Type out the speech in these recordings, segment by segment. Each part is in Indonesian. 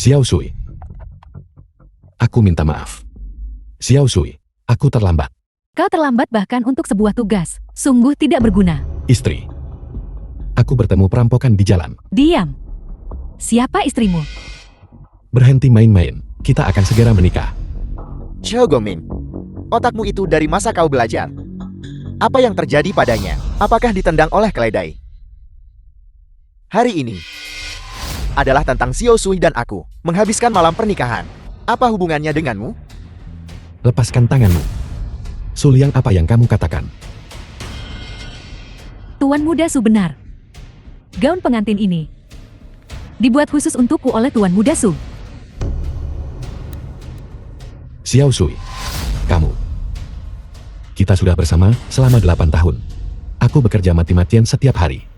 Xiao Sui. Aku minta maaf. Xiao Sui, aku terlambat. Kau terlambat bahkan untuk sebuah tugas. Sungguh tidak berguna. Istri. Aku bertemu perampokan di jalan. Diam. Siapa istrimu? Berhenti main-main. Kita akan segera menikah. Xiao Gongming, otakmu itu dari masa kau belajar? Apa yang terjadi padanya? Apakah ditendang oleh keledai? Hari ini adalah tentang Xiao Sui dan aku menghabiskan malam pernikahan. Apa hubungannya denganmu? Lepaskan tanganmu. Su Liang, apa yang kamu katakan? Tuan Muda Su benar. Gaun pengantin ini dibuat khusus untukku oleh Tuan Muda Su. Xiao Sui, kamu. Kita sudah bersama selama 8 tahun. Aku bekerja mati-matian setiap hari.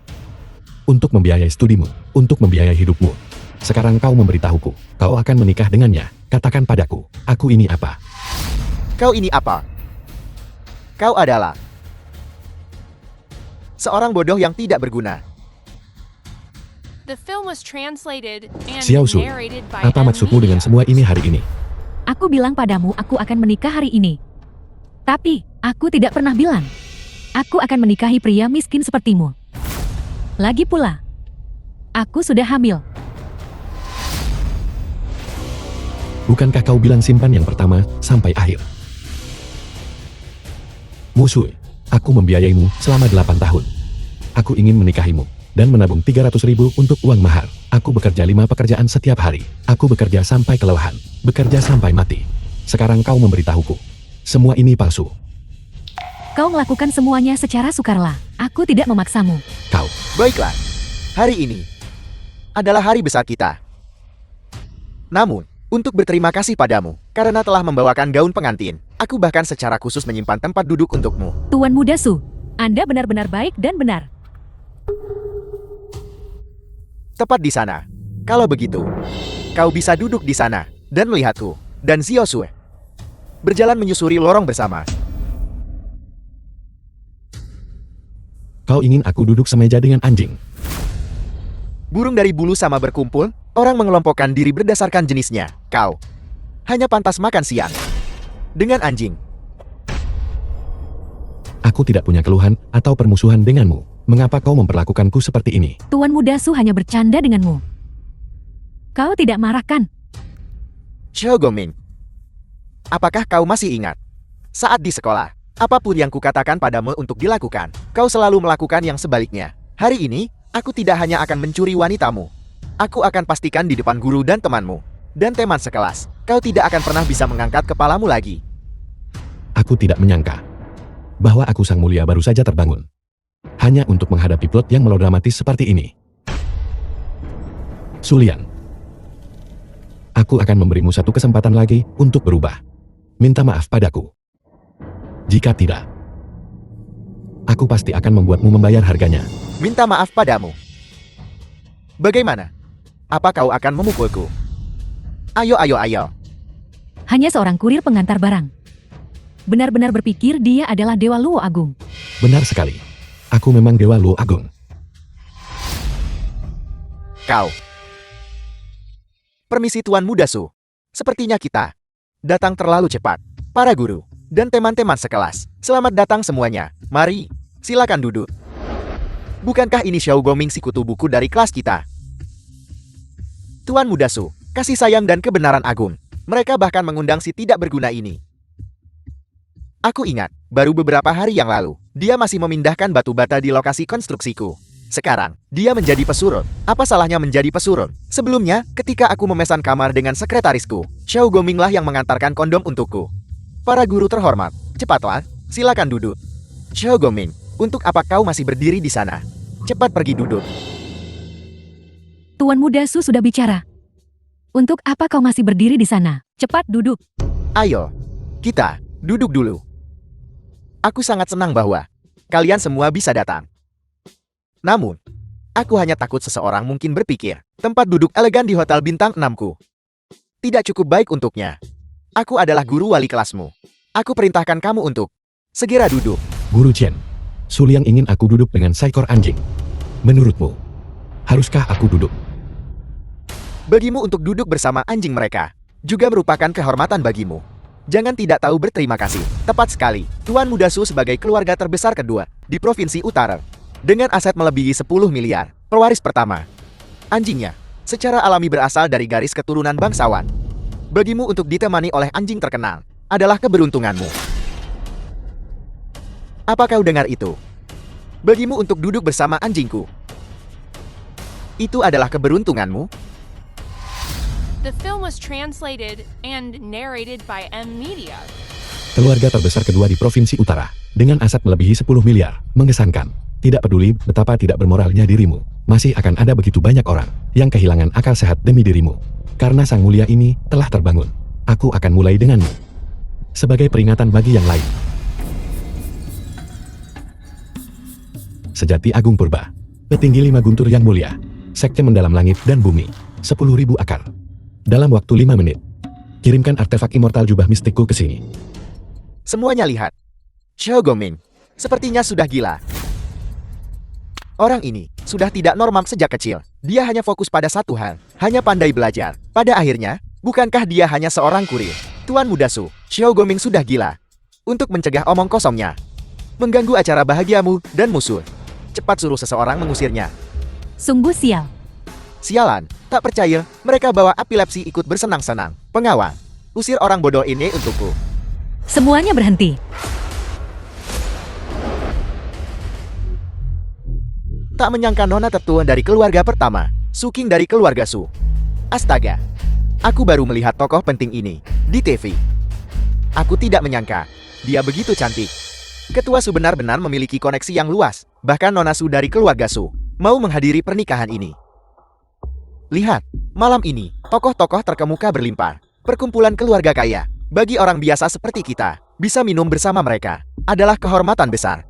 Untuk membiayai studimu, untuk membiayai hidupmu. Sekarang kau memberitahuku, kau akan menikah dengannya. Katakan padaku, aku ini apa? Kau ini apa? Kau adalah seorang bodoh yang tidak berguna. The film was translated and Xiao Sui, narrated by apa maksudmu dengan semua ini hari ini? Aku bilang padamu aku akan menikah hari ini. Tapi, aku tidak pernah bilang aku akan menikahi pria miskin sepertimu. Lagi pula, aku sudah hamil. Bukankah kau bilang simpan yang pertama sampai akhir? Musui, aku membiayaimu selama 8 tahun. Aku ingin menikahimu dan menabung 300.000 untuk uang mahar. Aku bekerja 5 pekerjaan setiap hari. Aku bekerja sampai kelelahan, bekerja sampai mati. Sekarang kau memberitahuku, semua ini palsu. Kau melakukan semuanya secara sukarela. Aku tidak memaksamu. Kau, Baiklah, hari ini adalah hari besar kita. Namun, untuk berterima kasih padamu, karena telah membawakan gaun pengantin, aku bahkan secara khusus menyimpan tempat duduk untukmu. Tuan Muda Su, Anda benar-benar baik dan benar. Tepat di sana. Kalau begitu, kau bisa duduk di sana dan melihatku dan Xiao Sui berjalan menyusuri lorong bersama. kau ingin aku duduk semeja dengan anjing? Burung dari bulu sama berkumpul, orang mengelompokkan diri berdasarkan jenisnya. Kau hanya pantas makan siang dengan anjing. Aku tidak punya keluhan atau permusuhan denganmu. Mengapa kau memperlakukanku seperti ini? Tuan Muda Su hanya bercanda denganmu. Kau tidak marah kan? Xiao Gongming, apakah kau masih ingat? Saat di sekolah, apapun yang kukatakan padamu untuk dilakukan, kau selalu melakukan yang sebaliknya. Hari ini, aku tidak hanya akan mencuri wanitamu. Aku akan pastikan di depan guru dan temanmu. Dan teman sekelas, kau tidak akan pernah bisa mengangkat kepalamu lagi. Aku tidak menyangka bahwa aku sang mulia baru saja terbangun. Hanya untuk menghadapi plot yang melodramatis seperti ini. Su Liang, aku akan memberimu satu kesempatan lagi untuk berubah. Minta maaf padaku. Jika tidak, aku pasti akan membuatmu membayar harganya. Minta maaf padamu. Bagaimana? Apa kau akan memukulku? Ayo, ayo, ayo. Hanya seorang kurir pengantar barang. Benar-benar berpikir dia adalah Dewa Luo Agung. Benar sekali. Aku memang Dewa Luo Agung. Kau. Permisi Tuan Muda Su. Sepertinya kita datang terlalu cepat. Para guru dan teman-teman sekelas, selamat datang semuanya. Mari, silakan duduk. Bukankah ini Xiao Gongming si kutu buku dari kelas kita? Tuan Muda Su, kasih sayang dan kebenaran agung. Mereka bahkan mengundang si tidak berguna ini. Aku ingat, baru beberapa hari yang lalu, dia masih memindahkan batu bata di lokasi konstruksiku. Sekarang, dia menjadi pesurut. Apa salahnya menjadi pesurut? Sebelumnya, ketika aku memesan kamar dengan sekretarisku, Xiao Gongming lah yang mengantarkan kondom untukku. Para guru terhormat, cepatlah, silakan duduk. Xiao Gongming, untuk apa kau masih berdiri di sana? Cepat pergi duduk. Tuan Muda Su sudah bicara. Untuk apa kau masih berdiri di sana? Cepat duduk. Ayo, kita duduk dulu. Aku sangat senang bahwa kalian semua bisa datang. Namun, aku hanya takut seseorang mungkin berpikir, tempat duduk elegan di hotel bintang 6-ku tidak cukup baik untuknya. Aku adalah guru wali kelasmu. Aku perintahkan kamu untuk segera duduk. Guru Chen, Su Liang ingin aku duduk dengan seekor anjing. Menurutmu, haruskah aku duduk? Bagimu untuk duduk bersama anjing mereka juga merupakan kehormatan bagimu. Jangan tidak tahu berterima kasih. Tepat sekali, Tuan Muda Su sebagai keluarga terbesar kedua di Provinsi Utara. Dengan aset melebihi 10 miliar, pewaris pertama. Anjingnya, secara alami berasal dari garis keturunan bangsawan. Bagimu untuk ditemani oleh anjing terkenal, adalah keberuntunganmu. Apa kau dengar itu? Bagimu untuk duduk bersama anjingku, itu adalah keberuntunganmu. The film was translated and narrated by M Media. Keluarga terbesar kedua di Provinsi Utara, dengan aset melebihi 10 miliar, mengesankan. Tidak peduli betapa tidak bermoralnya dirimu, masih akan ada begitu banyak orang yang kehilangan akal sehat demi dirimu. Karena sang mulia ini telah terbangun, aku akan mulai denganmu. Sebagai peringatan bagi yang lain. Sejati Agung Purba, petinggi 5 guntur yang mulia, sekte mendalam langit dan bumi, 10.000 akar. Dalam waktu 5 menit, kirimkan artefak immortal jubah mistikku ke sini. Semuanya lihat. Xiao Goming, sepertinya sudah gila. Orang ini sudah tidak normal sejak kecil. Dia hanya fokus pada satu hal, hanya pandai belajar. Pada akhirnya, bukankah dia hanya seorang kurir? Tuan Muda Su, Xiao Goming sudah gila. Untuk mencegah omong kosongnya, mengganggu acara bahagiamu dan musuh, cepat suruh seseorang mengusirnya. Sungguh sial. Sialan, tak percaya, mereka bawa epilepsi ikut bersenang-senang. Pengawal, usir orang bodoh ini untukku. Semuanya berhenti. Tak menyangka nona tertua dari keluarga pertama, Su King dari keluarga Su. Astaga, aku baru melihat tokoh penting ini di TV. Aku tidak menyangka, dia begitu cantik. Ketua Su benar-benar memiliki koneksi yang luas, bahkan nona Su dari keluarga Su mau menghadiri pernikahan ini. Lihat, malam ini, tokoh-tokoh terkemuka berlimpah. Perkumpulan keluarga kaya, bagi orang biasa seperti kita, bisa minum bersama mereka, adalah kehormatan besar.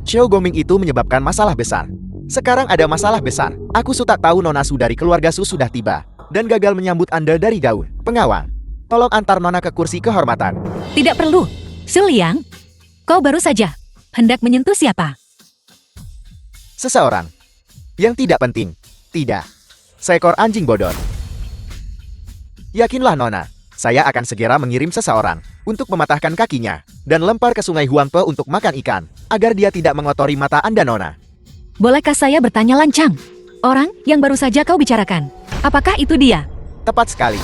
Xiao Goming itu menyebabkan masalah besar. Sekarang ada masalah besar. Aku tak tahu nona Su dari keluarga Su sudah tiba, dan gagal menyambut Anda dari jauh. Pengawal, tolong antar nona ke kursi kehormatan. Tidak perlu. Su Liang, kau baru saja hendak menyentuh siapa? Seseorang yang tidak penting. Tidak. Seekor anjing bodoh. Yakinlah nona, saya akan segera mengirim seseorang untuk mematahkan kakinya dan lempar ke sungai Huangpe untuk makan ikan, agar dia tidak mengotori mata Anda nona. Bolehkah saya bertanya lancang? Orang yang baru saja kau bicarakan, apakah itu dia? Tepat sekali.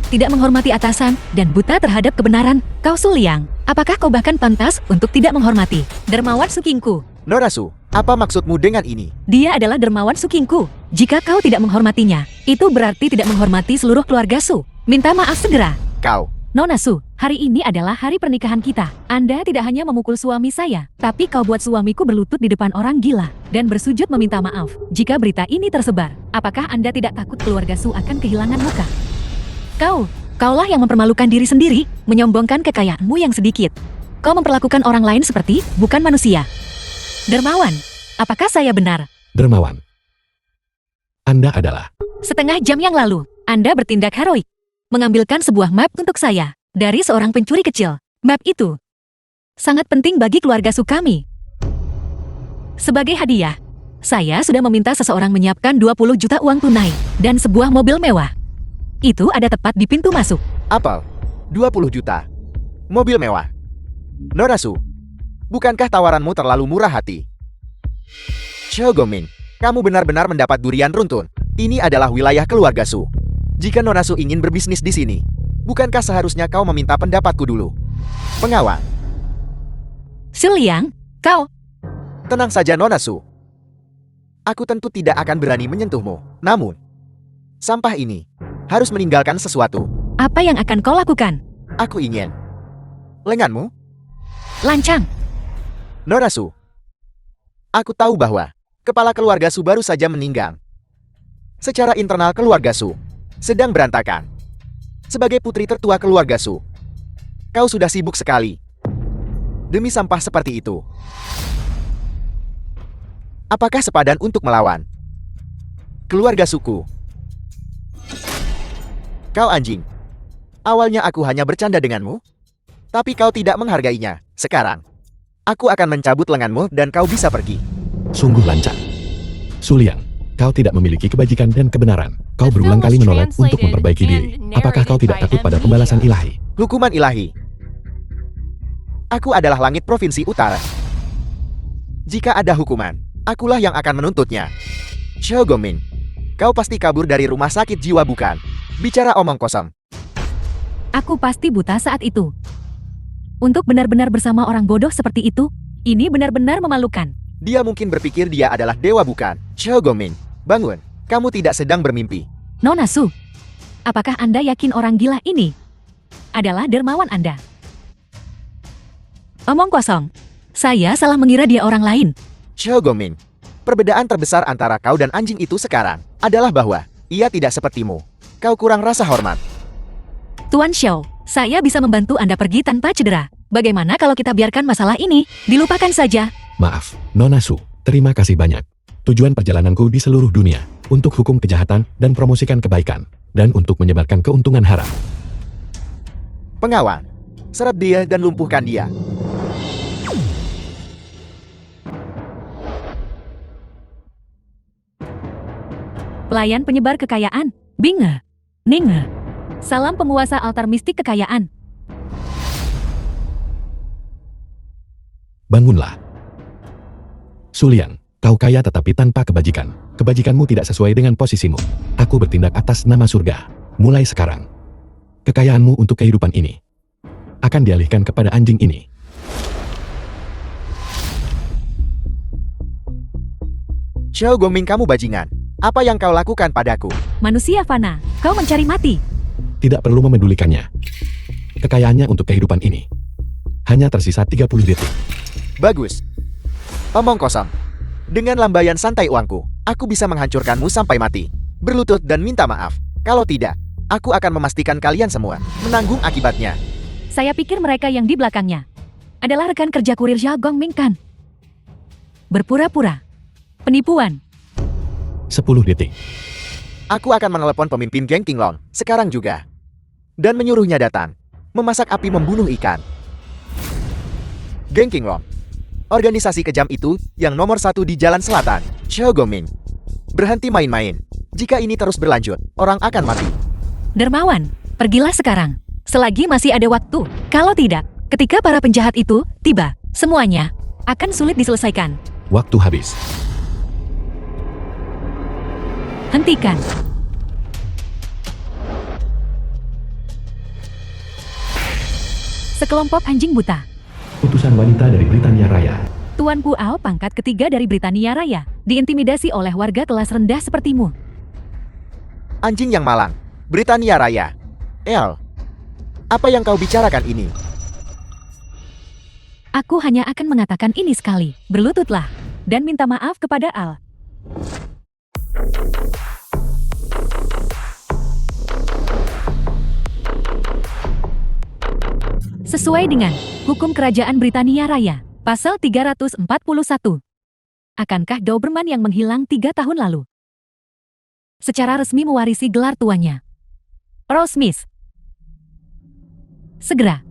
Tidak menghormati atasan dan buta terhadap kebenaran, kau Su Liang. Apakah kau bahkan pantas untuk tidak menghormati Dermawan Su Kingku? Nona Su, apa maksudmu dengan ini? Dia adalah Dermawan Su Kingku. Jika kau tidak menghormatinya, itu berarti tidak menghormati seluruh keluarga Su. Minta maaf segera. Kau. Nona Su, hari ini adalah hari pernikahan kita. Anda tidak hanya memukul suami saya, tapi kau buat suamiku berlutut di depan orang gila dan bersujud meminta maaf. Jika berita ini tersebar, apakah Anda tidak takut keluarga Su akan kehilangan muka? Kaulah yang mempermalukan diri sendiri, menyombongkan kekayaanmu yang sedikit. Kau memperlakukan orang lain seperti bukan manusia. Dermawan, apakah saya benar? Dermawan, Anda adalah... Setengah jam yang lalu, Anda bertindak heroik. Mengambilkan sebuah map untuk saya, dari seorang pencuri kecil. Map itu sangat penting bagi keluarga Su kami. Sebagai hadiah, saya sudah meminta seseorang menyiapkan 20 juta uang tunai, dan sebuah mobil mewah. Itu ada tepat di pintu masuk. Apel, 20 juta. Mobil mewah. Nona Su, bukankah tawaranmu terlalu murah hati? Xiao Goming, kamu benar-benar mendapat durian runtun. Ini adalah wilayah keluarga Su. Jika Nona Su ingin berbisnis di sini, bukankah seharusnya kau meminta pendapatku dulu? Pengawal. Su Liang, kau... Tenang saja Nona Su. Aku tentu tidak akan berani menyentuhmu. Namun, sampah ini harus meninggalkan sesuatu. Apa yang akan kau lakukan? Aku ingin lenganmu. Lancang. Nona Su, aku tahu bahwa kepala keluarga Su baru saja meninggal. Secara internal keluarga Su sedang berantakan. Sebagai putri tertua keluarga Su, kau sudah sibuk sekali demi sampah seperti itu. Apakah sepadan untuk melawan keluarga suku? Kau anjing. Awalnya aku hanya bercanda denganmu, tapi kau tidak menghargainya. Sekarang, aku akan mencabut lenganmu dan kau bisa pergi. Sungguh lancang. Su Liang, Kau tidak memiliki kebajikan dan kebenaran. Kau berulang kali menolak untuk memperbaiki diri. Apakah kau tidak takut pada pembalasan ilahi? Hukuman ilahi. Aku adalah langit provinsi utara. Jika ada hukuman, akulah yang akan menuntutnya. Xiao Gongming, kau pasti kabur dari rumah sakit jiwa bukan? Bicara omong kosong. Aku pasti buta saat itu. Untuk benar-benar bersama orang bodoh seperti itu, ini benar-benar memalukan. Dia mungkin berpikir dia adalah dewa bukan? Xiao Gongming, bangun. Kamu tidak sedang bermimpi. Nona Su, apakah Anda yakin orang gila ini adalah dermawan Anda? Omong kosong. Saya salah mengira dia orang lain. Xiao Gongming, perbedaan terbesar antara kau dan anjing itu sekarang adalah bahwa ia tidak sepertimu. Kau kurang rasa hormat. Tuan Xiao, saya bisa membantu Anda pergi tanpa cedera. Bagaimana kalau kita biarkan masalah ini dilupakan saja? Maaf, Nona Su. Terima kasih banyak. Tujuan perjalananku di seluruh dunia untuk hukum kejahatan dan promosikan kebaikan, dan untuk menyebarkan keuntungan haram. Pengawal, serap dia dan lumpuhkan dia. Pelayan penyebar kekayaan, Binge, Ninge. Salam penguasa altar mistik kekayaan. Bangunlah. Sulian, kau kaya tetapi tanpa kebajikan. Kebajikanmu tidak sesuai dengan posisimu. Aku bertindak atas nama surga. Mulai sekarang, kekayaanmu untuk kehidupan ini akan dialihkan kepada anjing ini. Xiao Gongming, kamu bajingan. Apa yang kau lakukan padaku? Manusia fana, kau mencari mati. Tidak perlu memedulikannya. Kekayaannya untuk kehidupan ini hanya tersisa 30 detik. Bagus. Omong kosong. Dengan lambaian santai uangku, aku bisa menghancurkanmu sampai mati. Berlutut dan minta maaf. Kalau tidak, aku akan memastikan kalian semua menanggung akibatnya. Saya pikir mereka yang di belakangnya adalah rekan kerja kurir Xiao Gongming kan? Berpura-pura. Penipuan. 10 detik. Aku akan menelepon pemimpin geng Qinglong sekarang juga. Dan menyuruhnya datang. Memasak api membunuh ikan. Geng Qinglong, organisasi kejam itu yang nomor 1 di Jalan Selatan. Xiao Gongming, berhenti main-main. Jika ini terus berlanjut, orang akan mati. Dermawan, pergilah sekarang. Selagi masih ada waktu. Kalau tidak, ketika para penjahat itu tiba, semuanya akan sulit diselesaikan. Waktu habis. Hentikan. Sekelompok anjing buta. Utusan wanita dari Britania Raya. Tuan Puao pangkat ketiga dari Britania Raya, diintimidasi oleh warga kelas rendah sepertimu. Anjing yang malang. Britania Raya. El, apa yang kau bicarakan ini? Aku hanya akan mengatakan ini sekali. Berlututlah dan minta maaf kepada Al. Sesuai dengan Hukum Kerajaan Britania Raya, Pasal 341. Akankah Doberman yang menghilang 3 tahun lalu secara resmi mewarisi gelar tuannya? Earl Smith, segera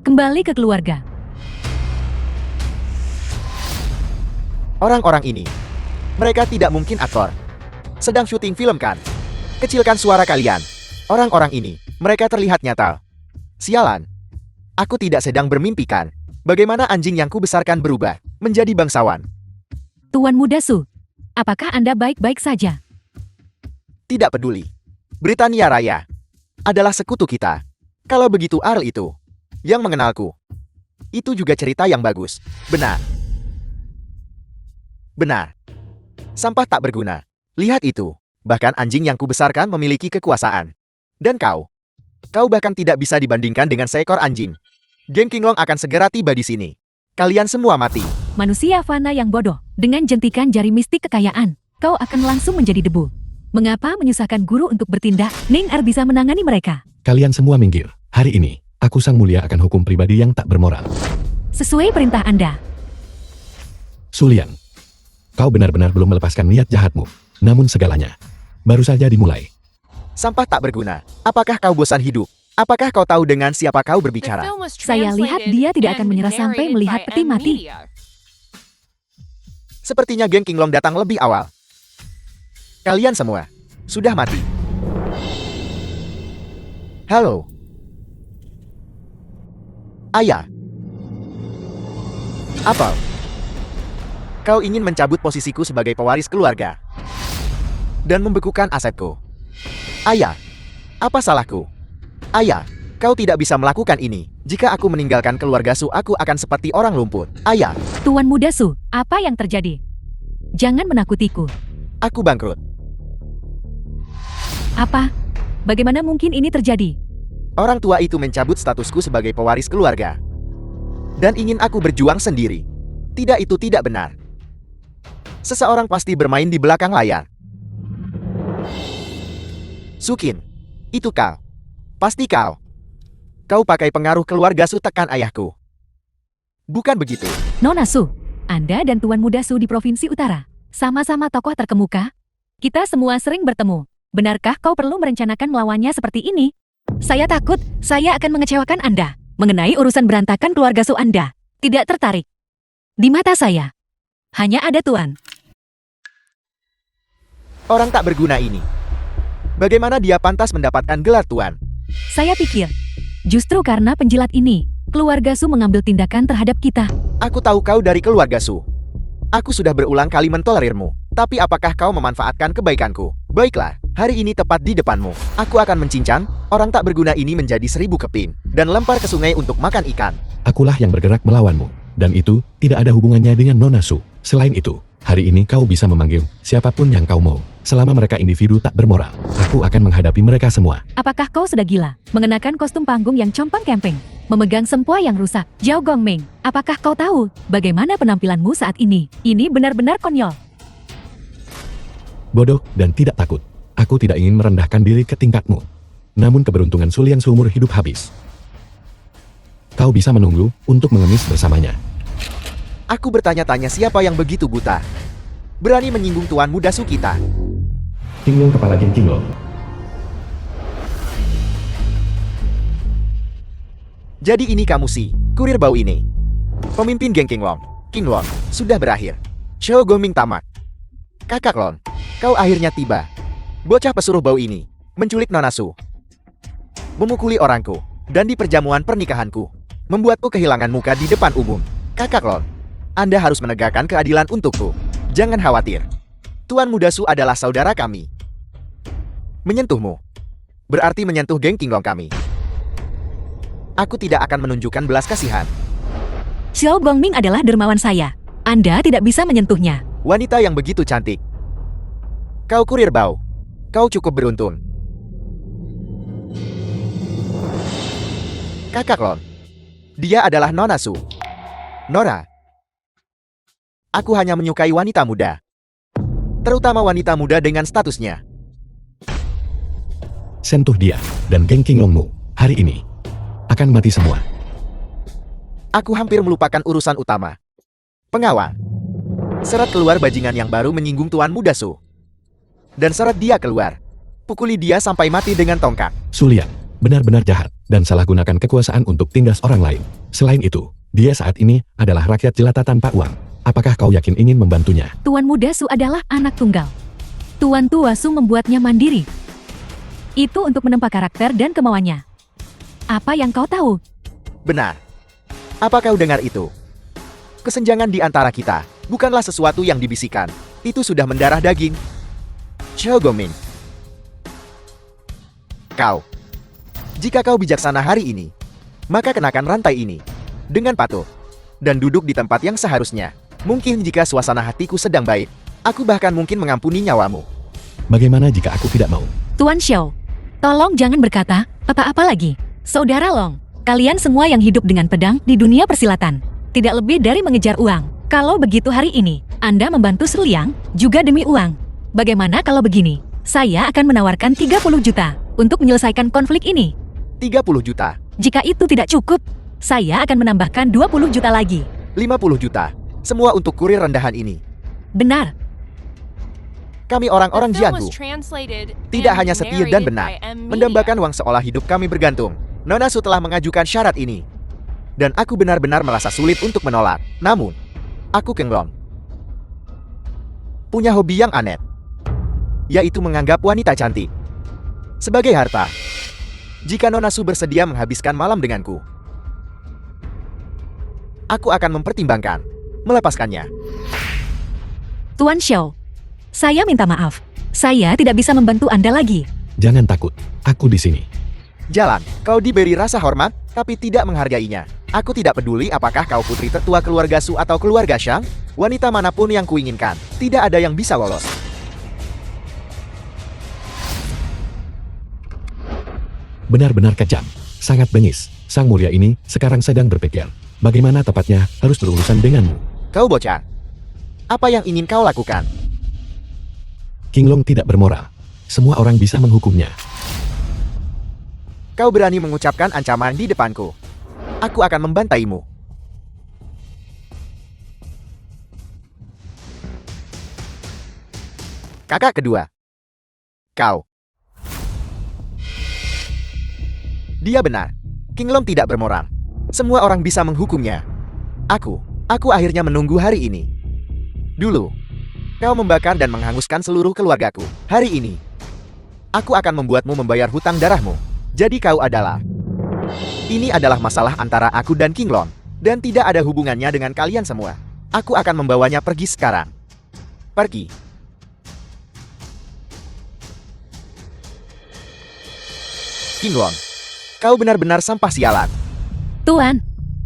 kembali ke keluarga. Orang-orang ini, mereka tidak mungkin aktor. Sedang syuting film kan? Kecilkan suara kalian. Orang-orang ini, mereka terlihat nyata. Sialan. Aku tidak sedang bermimpi kan? Bagaimana anjing yang kubesarkan berubah menjadi bangsawan? Tuan Muda Su, apakah Anda baik-baik saja? Tidak peduli. Britania Raya adalah sekutu kita. Kalau begitu Earl itu yang mengenalku. Itu juga cerita yang bagus. Benar. Benar. Sampah tak berguna. Lihat itu. Bahkan anjing yang kubesarkan memiliki kekuasaan. Dan kau bahkan tidak bisa dibandingkan dengan seekor anjing. Geng Qinglong akan segera tiba di sini. Kalian semua mati. Manusia fana yang bodoh, dengan jentikan jari mistik kekayaan, kau akan langsung menjadi debu. Mengapa menyusahkan guru untuk bertindak? Ning Er bisa menangani mereka. Kalian semua minggir. Hari ini, aku Sang Mulia akan hukum pribadi yang tak bermoral. Sesuai perintah Anda. Sulian, kau benar-benar belum melepaskan niat jahatmu. Namun segalanya baru saja dimulai. Sampah tak berguna. Apakah kau bosan hidup? Apakah kau tahu dengan siapa kau berbicara? Saya lihat dia tidak akan menyerah sampai melihat peti mati. Sepertinya geng Qinglong datang lebih awal. Kalian semua sudah mati. Halo. Ayah. Apel. Kau ingin mencabut posisiku sebagai pewaris keluarga dan membekukan asetku. Ayah, apa salahku? Ayah, kau tidak bisa melakukan ini. Jika aku meninggalkan keluarga Su, aku akan seperti orang lumpuh. Ayah, Tuan Muda Su, apa yang terjadi? Jangan menakutiku. aku bangkrut. Apa? Bagaimana mungkin ini terjadi? Orang tua itu mencabut statusku sebagai pewaris keluarga dan ingin aku berjuang sendiri. Tidak, itu tidak benar. Seseorang pasti bermain di belakang layar. Sukin, itu kau. Pasti kau. Kau pakai pengaruh keluarga Su tekan ayahku. Bukan begitu. Nona Su, Anda dan Tuan Muda Su di Provinsi Utara, sama-sama tokoh terkemuka. Kita semua sering bertemu. Benarkah kau perlu merencanakan melawannya seperti ini? Saya takut saya akan mengecewakan Anda. Mengenai urusan berantakan keluarga Su Anda, tidak tertarik. Di mata saya, hanya ada Tuan. Orang tak berguna ini. Bagaimana dia pantas mendapatkan gelar Tuan? Saya pikir, justru karena penjilat ini, keluarga Su mengambil tindakan terhadap kita. Aku tahu kau dari keluarga Su. Aku sudah berulang kali mentolerirmu. Tapi apakah kau memanfaatkan kebaikanku? Baiklah, hari ini tepat di depanmu. Aku akan mencincang orang tak berguna ini menjadi 1000 keping dan lempar ke sungai untuk makan ikan. Akulah yang bergerak melawanmu. Dan itu tidak ada hubungannya dengan Nona Su. Selain itu, hari ini kau bisa memanggil siapapun yang kau mau. Selama mereka individu tak bermoral, aku akan menghadapi mereka semua. Apakah kau sudah gila? Mengenakan kostum panggung yang compang-camping, memegang sempoa yang rusak. Zhao Gongming, apakah kau tahu bagaimana penampilanmu saat ini? Ini benar-benar konyol. Bodoh dan tidak takut. Aku tidak ingin merendahkan diri ke tingkatmu. Namun keberuntungan Sulian seumur hidup habis. Kau bisa menunggu untuk mengemis bersamanya. Aku bertanya-tanya siapa yang begitu buta. Berani menyinggung Tuan Muda Su kita. Kinglong kepala Geng Kinglong. Jadi ini kamu sih, kurir bau ini. Pemimpin geng Kinglong. Kinglong, sudah berakhir. Show Goming tamat. Kakak Lon, kau akhirnya tiba. Bocah pesuruh bau ini, menculik Nona Su. Memukuli orangku, dan di perjamuan pernikahanku. Membuatku kehilangan muka di depan umum. Kakak Lon, Anda harus menegakkan keadilan untukku. Jangan khawatir. Tuan Muda Su adalah saudara kami. Menyentuhmu berarti menyentuh geng Kinglong kami. Aku tidak akan menunjukkan belas kasihan. Xiao Gongming adalah dermawan saya. Anda tidak bisa menyentuhnya. Wanita yang begitu cantik. Kau kurir bau. Kau cukup beruntung. Kakak Lon, dia adalah Nona Su. Nora. Aku hanya menyukai wanita muda. Terutama wanita muda dengan statusnya. Sentuh dia, dan geng Kinglongmu, hari ini, akan mati semua. Aku hampir melupakan urusan utama. Pengawal. Seret keluar bajingan yang baru menyinggung Tuan Muda Su. Dan seret dia keluar. Pukuli dia sampai mati dengan tongkat. Sulian, benar-benar jahat, dan salah gunakan kekuasaan untuk tindas orang lain. Selain itu, dia saat ini adalah rakyat jelata tanpa uang. Apakah kau yakin ingin membantunya? Tuan Muda Su adalah anak tunggal. Tuan Tua Su membuatnya mandiri. Itu untuk menempa karakter dan kemauannya. Apa yang kau tahu? Benar. Apa kau dengar itu? Kesenjangan di antara kita bukanlah sesuatu yang dibisikkan. Itu sudah mendarah daging. Xiao Goming. Kau. Jika kau bijaksana hari ini, maka kenakan rantai ini dengan patuh dan duduk di tempat yang seharusnya. Mungkin jika suasana hatiku sedang baik, aku bahkan mungkin mengampuni nyawamu. Bagaimana jika aku tidak mau? Tuan Xiao, tolong jangan berkata apa-apa lagi. Saudara Long, kalian semua yang hidup dengan pedang di dunia persilatan, tidak lebih dari mengejar uang. Kalau begitu hari ini, Anda membantu Suliang juga demi uang. Bagaimana kalau begini? Saya akan menawarkan 30 juta untuk menyelesaikan konflik ini. 30 juta, Jika itu tidak cukup, saya akan menambahkan 20 juta lagi. 50 juta. Semua untuk kurir rendahan ini. Benar. Kami The orang-orang film Jianggu was translated tidak and hanya setir dan narrated benar, by M. mendambakan Media. uang seolah hidup kami bergantung. Nona Su telah mengajukan syarat ini. Dan aku benar-benar merasa sulit untuk menolak. Namun, aku Kinglong punya hobi yang aneh. yaitu menganggap wanita cantik sebagai harta. Jika Nona Su bersedia menghabiskan malam denganku, aku akan mempertimbangkan melepaskannya. Tuan Xiao, saya minta maaf. Saya tidak bisa membantu Anda lagi. Jangan takut, aku di sini. Jalan, kau diberi rasa hormat, tapi tidak menghargainya. Aku tidak peduli apakah kau putri tertua keluarga Su atau keluarga Shang, wanita manapun yang kuinginkan, tidak ada yang bisa lolos. Benar-benar kejam, sangat bengis. Sang mulia ini sekarang sedang berpikir, bagaimana tepatnya harus berurusan denganmu. Kau bocah, apa yang ingin kau lakukan? Qinglong tidak bermoral. Semua orang bisa menghukumnya. Kau berani mengucapkan ancaman di depanku. Aku akan membantaimu. Kakak kedua. Kau. Dia benar. Qinglong tidak bermoral. Semua orang bisa menghukumnya. Aku akhirnya menunggu hari ini. Dulu, kau membakar dan menghanguskan seluruh keluargaku. Hari ini, aku akan membuatmu membayar hutang darahmu. Jadi kau adalah... Ini adalah masalah antara aku dan Qinglong, dan tidak ada hubungannya dengan kalian semua. Aku akan membawanya pergi sekarang. Pergi. Qinglong, kau benar-benar sampah sialan. Tuan,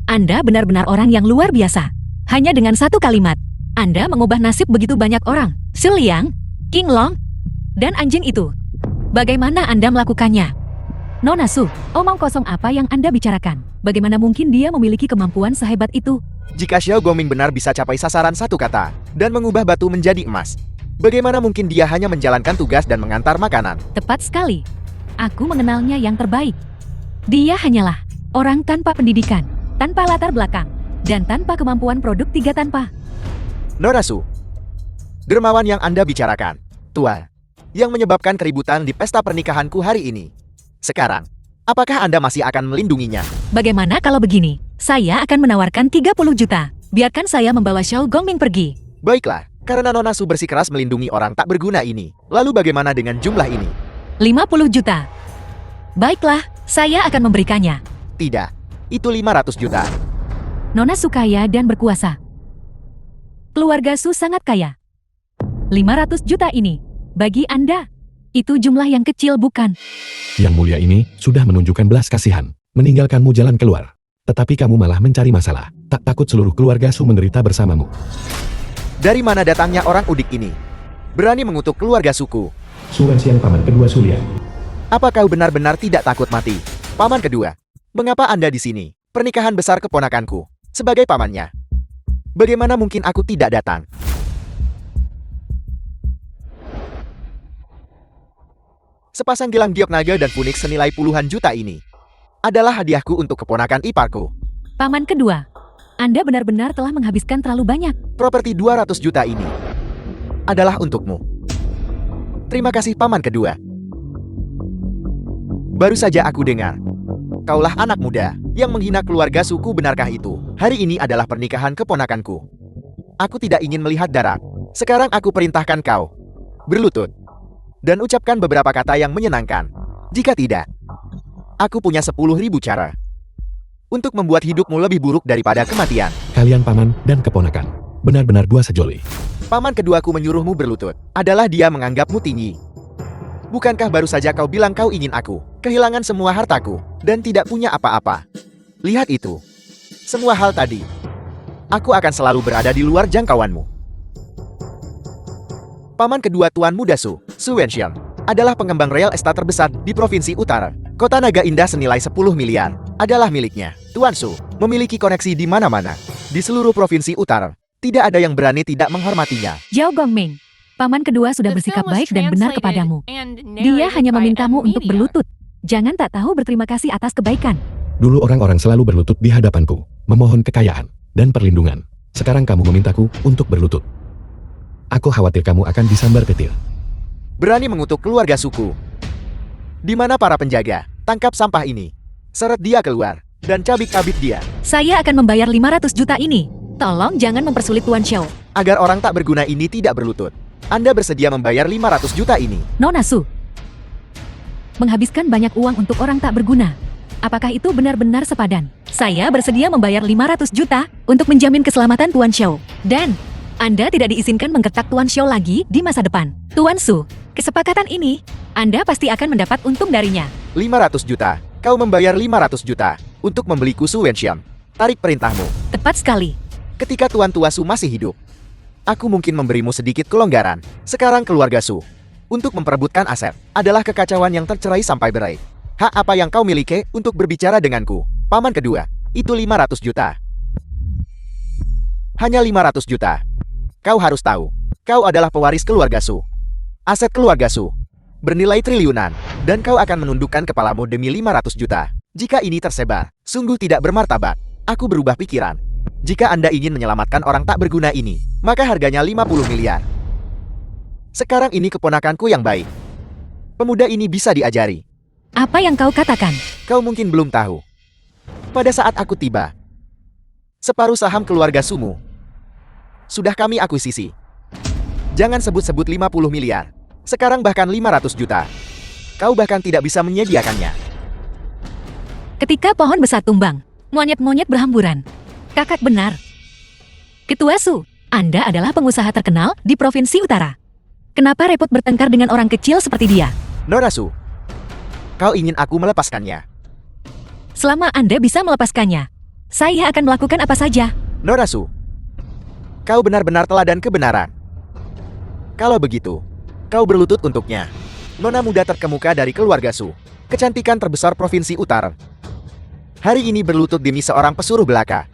Anda benar-benar orang yang luar biasa. Hanya dengan satu kalimat, Anda mengubah nasib begitu banyak orang. Su Liang, Qinglong, dan anjing itu. Bagaimana Anda melakukannya? Nona Su, omong kosong apa yang Anda bicarakan? Bagaimana mungkin dia memiliki kemampuan sehebat itu? Jika Xiao Gongming benar bisa capai sasaran satu kata, dan mengubah batu menjadi emas, bagaimana mungkin dia hanya menjalankan tugas dan mengantar makanan? Tepat sekali. Aku mengenalnya yang terbaik. Dia hanyalah orang tanpa pendidikan, tanpa latar belakang, dan tanpa kemampuan produk tiga tanpa. Nona Su, dermawan yang Anda bicarakan, tua, yang menyebabkan keributan di pesta pernikahanku hari ini. Sekarang, apakah Anda masih akan melindunginya? Bagaimana kalau begini? Saya akan menawarkan 30 juta. Biarkan saya membawa Xiao Gongming pergi. Baiklah, karena Nona Su bersikeras melindungi orang tak berguna ini. Lalu bagaimana dengan jumlah ini? 50 juta. Baiklah, saya akan memberikannya. Tidak, itu 500 juta. Nona Su kaya dan berkuasa. Keluarga Su sangat kaya. 500 juta ini, bagi Anda, itu jumlah yang kecil bukan? Yang mulia ini sudah menunjukkan belas kasihan, meninggalkanmu jalan keluar. Tetapi kamu malah mencari masalah. Tak takut seluruh keluarga Su menderita bersamamu. Dari mana datangnya orang udik ini? Berani mengutuk keluarga suku. Su Wenxiang paman kedua Su Liang. Apa kau benar-benar tidak takut mati? Paman kedua, mengapa Anda di sini? Pernikahan besar keponakanku, sebagai pamannya. Bagaimana mungkin aku tidak datang? Sepasang gelang giok naga dan Phoenix senilai puluhan juta ini adalah hadiahku untuk keponakan iparku. Paman kedua, Anda benar-benar telah menghabiskan terlalu banyak. Properti 200 juta ini adalah untukmu. Terima kasih paman kedua. Baru saja aku dengar, kaulah anak muda yang menghina keluarga suku, benarkah itu? Hari ini adalah pernikahan keponakanku. Aku tidak ingin melihat darah. Sekarang aku perintahkan kau berlutut dan ucapkan beberapa kata yang menyenangkan. Jika tidak, aku punya 10.000 cara untuk membuat hidupmu lebih buruk daripada kematian. Kalian paman dan keponakan, benar-benar dua sejoli. Paman keduaku menyuruhmu berlutut, adalah dia menganggapmu tinggi. Bukankah baru saja kau bilang kau ingin aku kehilangan semua hartaku dan tidak punya apa-apa? Lihat itu. Semua hal tadi. Aku akan selalu berada di luar jangkauanmu. Paman kedua Tuan Muda Su Wenxiang, adalah pengembang real estate terbesar di Provinsi Utara. Kota Naga Indah senilai 10 miliar adalah miliknya. Tuan Su memiliki koneksi di mana-mana. Di seluruh Provinsi Utara, tidak ada yang berani tidak menghormatinya. Xiao Gongming, paman kedua sudah The bersikap film was baik dan benar translated kepadamu. and Dia narrated hanya by memintamu untuk Media. berlutut. Jangan tak tahu berterima kasih atas kebaikan. Dulu orang-orang selalu berlutut di hadapanku, memohon kekayaan dan perlindungan. Sekarang kamu memintaku untuk berlutut. Aku khawatir kamu akan disambar petir. Berani mengutuk keluarga suku. Di mana para penjaga? Tangkap sampah ini. Seret dia keluar dan cabik-cabik dia. Saya akan membayar 500 juta ini. Tolong jangan mempersulit Tuan Xiao. Agar orang tak berguna ini tidak berlutut. Anda bersedia membayar 500 juta ini? Nona Su. Menghabiskan banyak uang untuk orang tak berguna. Apakah itu benar-benar sepadan? Saya bersedia membayar 500 juta untuk menjamin keselamatan Tuan Xiao. Dan Anda tidak diizinkan menggertak Tuan Xiao lagi di masa depan. Tuan Su, kesepakatan ini, Anda pasti akan mendapat untung darinya. 500 juta. Kau membayar 500 juta untuk membeli Su Wenxian. Tarik perintahmu. Tepat sekali. Ketika Tuan Tua Su masih hidup, aku mungkin memberimu sedikit kelonggaran. Sekarang keluarga Su, untuk memperebutkan aset, adalah kekacauan yang tercerai sampai berai. Hak apa yang kau miliki untuk berbicara denganku? Paman kedua, itu 500 juta. Hanya 500 juta. Kau harus tahu, kau adalah pewaris keluarga Su. Aset keluarga Su bernilai triliunan, dan kau akan menundukkan kepalamu demi 500 juta. Jika ini tersebar, sungguh tidak bermartabat. Aku berubah pikiran. Jika Anda ingin menyelamatkan orang tak berguna ini, maka harganya 50 miliar. Sekarang ini keponakanku yang baik. Pemuda ini bisa diajari. Apa yang kau katakan? Kau mungkin belum tahu. Pada saat aku tiba, separuh saham keluarga Sumu sudah kami akuisisi. Jangan sebut-sebut 50 miliar. Sekarang bahkan 500 juta. Kau bahkan tidak bisa menyediakannya. Ketika pohon besar tumbang, monyet-monyet berhamburan. Kakak benar. Ketua Su, Anda adalah pengusaha terkenal di Provinsi Utara. Kenapa repot bertengkar dengan orang kecil seperti dia? Nona Su, kau ingin aku melepaskannya? Selama Anda bisa melepaskannya, saya akan melakukan apa saja. Nona Su, kau benar-benar teladan kebenaran. Kalau begitu, kau berlutut untuknya. Nona muda terkemuka dari keluarga Su, kecantikan terbesar Provinsi Utara. Hari ini berlutut demi seorang pesuruh belaka.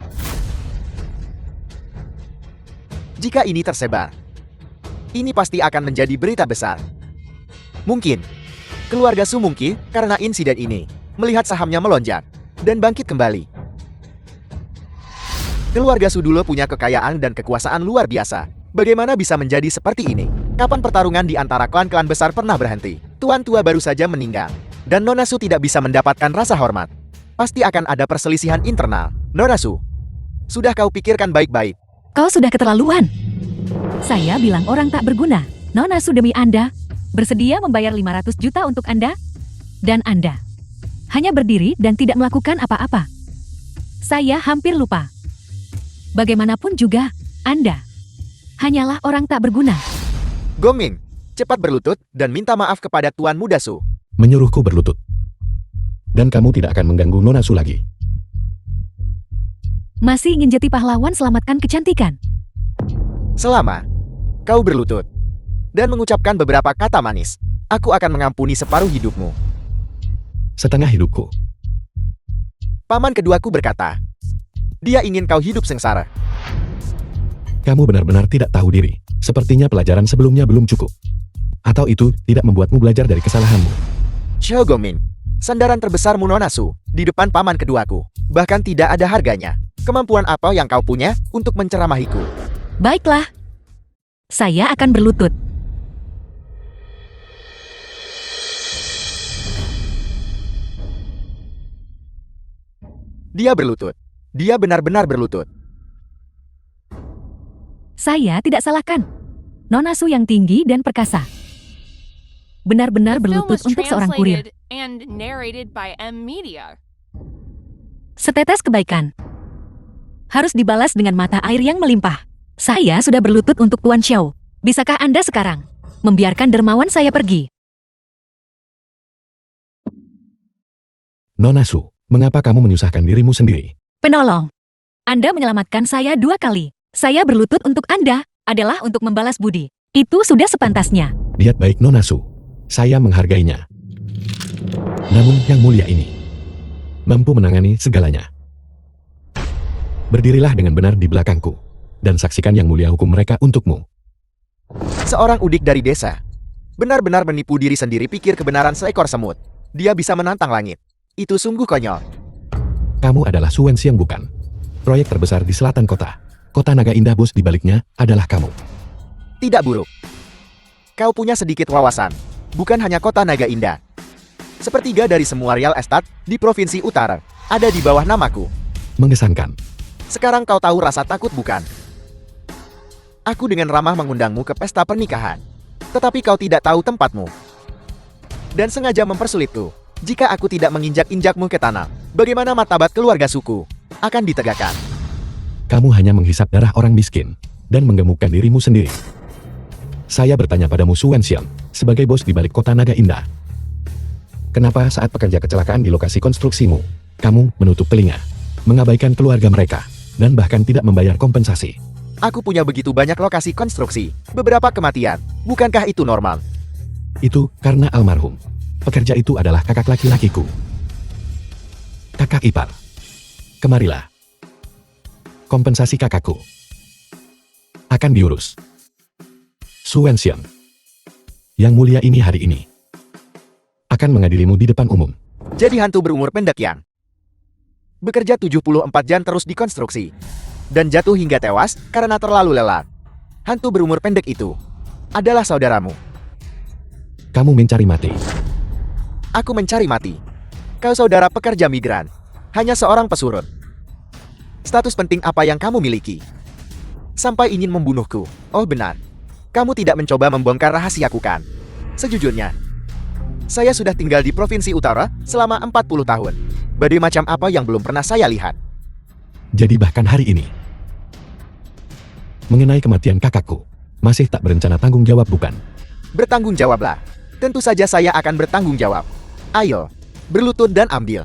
Jika ini tersebar, ini pasti akan menjadi berita besar. Mungkin keluarga Su mungkin karena insiden ini melihat sahamnya melonjak dan bangkit kembali. Keluarga Su dulu punya kekayaan dan kekuasaan luar biasa. Bagaimana bisa menjadi seperti ini? Kapan pertarungan di antara klan-klan besar pernah berhenti? Tuan tua baru saja meninggal, dan Nona Su tidak bisa mendapatkan rasa hormat. Pasti akan ada perselisihan internal. Nona Su, sudah kau pikirkan baik-baik? Kau sudah keterlaluan. Saya bilang orang tak berguna. Nona Su demi Anda, bersedia membayar 500 juta untuk Anda? Dan Anda hanya berdiri dan tidak melakukan apa-apa. Saya hampir lupa. Bagaimanapun juga, Anda hanyalah orang tak berguna. Goming, cepat berlutut dan minta maaf kepada Tuan Muda Su. Menyuruhku berlutut. Dan kamu tidak akan mengganggu Nona Su lagi. Masih ingin jadi pahlawan selamatkan kecantikan? Selama kau berlutut dan mengucapkan beberapa kata manis, aku akan mengampuni separuh hidupmu. Setengah hidupku. Paman keduaku berkata, dia ingin kau hidup sengsara. Kamu benar-benar tidak tahu diri. Sepertinya pelajaran sebelumnya belum cukup. Atau itu tidak membuatmu belajar dari kesalahanmu. Xiao Goming, sandaran terbesarmu Nona Su di depan paman keduaku. Bahkan tidak ada harganya. Kemampuan apa yang kau punya untuk menceramahiku? Baiklah. Saya akan berlutut. Dia berlutut. Dia benar-benar berlutut. Saya tidak salahkan. Nona Su yang tinggi dan perkasa. Benar-benar The film berlutut was untuk seorang kurir. translated and narrated by M Media. Setetes kebaikan harus dibalas dengan mata air yang melimpah. Saya sudah berlutut untuk Tuan Xiao. Bisakah Anda sekarang membiarkan dermawan saya pergi? Nona Su, mengapa kamu menyusahkan dirimu sendiri? Penolong, Anda menyelamatkan saya 2 kali. Saya berlutut untuk Anda adalah untuk membalas budi. Itu sudah sepantasnya. Lihat baik Nona Su. Saya menghargainya. Namun yang mulia ini mampu menangani segalanya. Berdirilah dengan benar di belakangku dan saksikan yang mulia hukum mereka untukmu. Seorang udik dari desa benar-benar menipu diri sendiri pikir kebenaran seekor semut. Dia bisa menantang langit. Itu sungguh konyol. Kamu adalah Su Wenxian bukan? Proyek terbesar di selatan kota. Kota Naga Indah bos di baliknya adalah kamu. Tidak buruk. Kau punya sedikit wawasan. Bukan hanya kota Naga Indah. Sepertiga dari semua real estate di Provinsi Utara ada di bawah namaku. Mengesankan. Sekarang kau tahu rasa takut bukan? Aku dengan ramah mengundangmu ke pesta pernikahan. Tetapi kau tidak tahu tempatmu. Dan sengaja mempersulitku. Jika aku tidak menginjak-injakmu ke tanah, bagaimana martabat keluarga suku akan ditegakkan? Kamu hanya menghisap darah orang miskin dan menggemukkan dirimu sendiri. Saya bertanya padamu Su Wenxiang, sebagai bos di balik kota Naga Indah. Kenapa saat pekerja kecelakaan di lokasi konstruksimu, kamu menutup telinga, mengabaikan keluarga mereka, dan bahkan tidak membayar kompensasi? Aku punya begitu banyak lokasi konstruksi, beberapa kematian. Bukankah itu normal? Itu karena almarhum. Pekerja itu adalah kakak laki-lakiku. Kakak ipar. Kemarilah. Kompensasi kakakku akan diurus. Su Wenxiang, yang mulia ini hari ini akan mengadilimu di depan umum. Jadi hantu berumur pendek yang bekerja 74 jam terus di konstruksi dan jatuh hingga tewas karena terlalu lelah. Hantu berumur pendek itu adalah saudaramu. Kamu mencari mati. Aku mencari mati. Kau saudara pekerja migran. Hanya seorang pesurut. Status penting apa yang kamu miliki? Sampai ingin membunuhku. Oh benar. Kamu tidak mencoba membongkar rahasiaku kan? Sejujurnya, saya sudah tinggal di Provinsi Utara selama 40 tahun. Badai macam apa yang belum pernah saya lihat. Jadi bahkan hari ini, mengenai kematian kakakku, masih tak berencana tanggung jawab bukan? Bertanggung jawablah. Tentu saja saya akan bertanggung jawab. Ayo, berlutut dan ambil.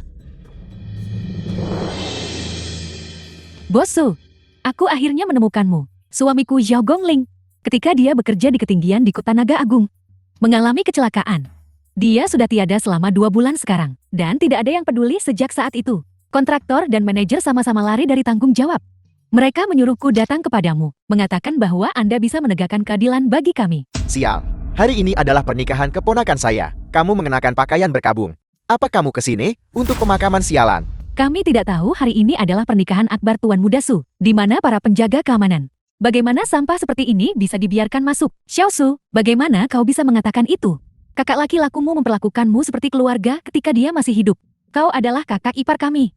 Bos Su, aku akhirnya menemukanmu. Suamiku Zhao Gongling. Ketika dia bekerja di ketinggian di Kota Naga Agung, mengalami kecelakaan. Dia sudah tiada selama 2 bulan sekarang, dan tidak ada yang peduli sejak saat itu. Kontraktor dan manajer sama-sama lari dari tanggung jawab. Mereka menyuruhku datang kepadamu, mengatakan bahwa Anda bisa menegakkan keadilan bagi kami. Sial, hari ini adalah pernikahan keponakan saya. Kamu mengenakan pakaian berkabung. Apa kamu kesini untuk pemakaman sialan? Kami tidak tahu hari ini adalah pernikahan akbar Tuan Muda Su, di mana para penjaga keamanan. Bagaimana sampah seperti ini bisa dibiarkan masuk? Xiao Su, bagaimana kau bisa mengatakan itu? Kakak laki-lakumu memperlakukanmu seperti keluarga ketika dia masih hidup. Kau adalah kakak ipar kami.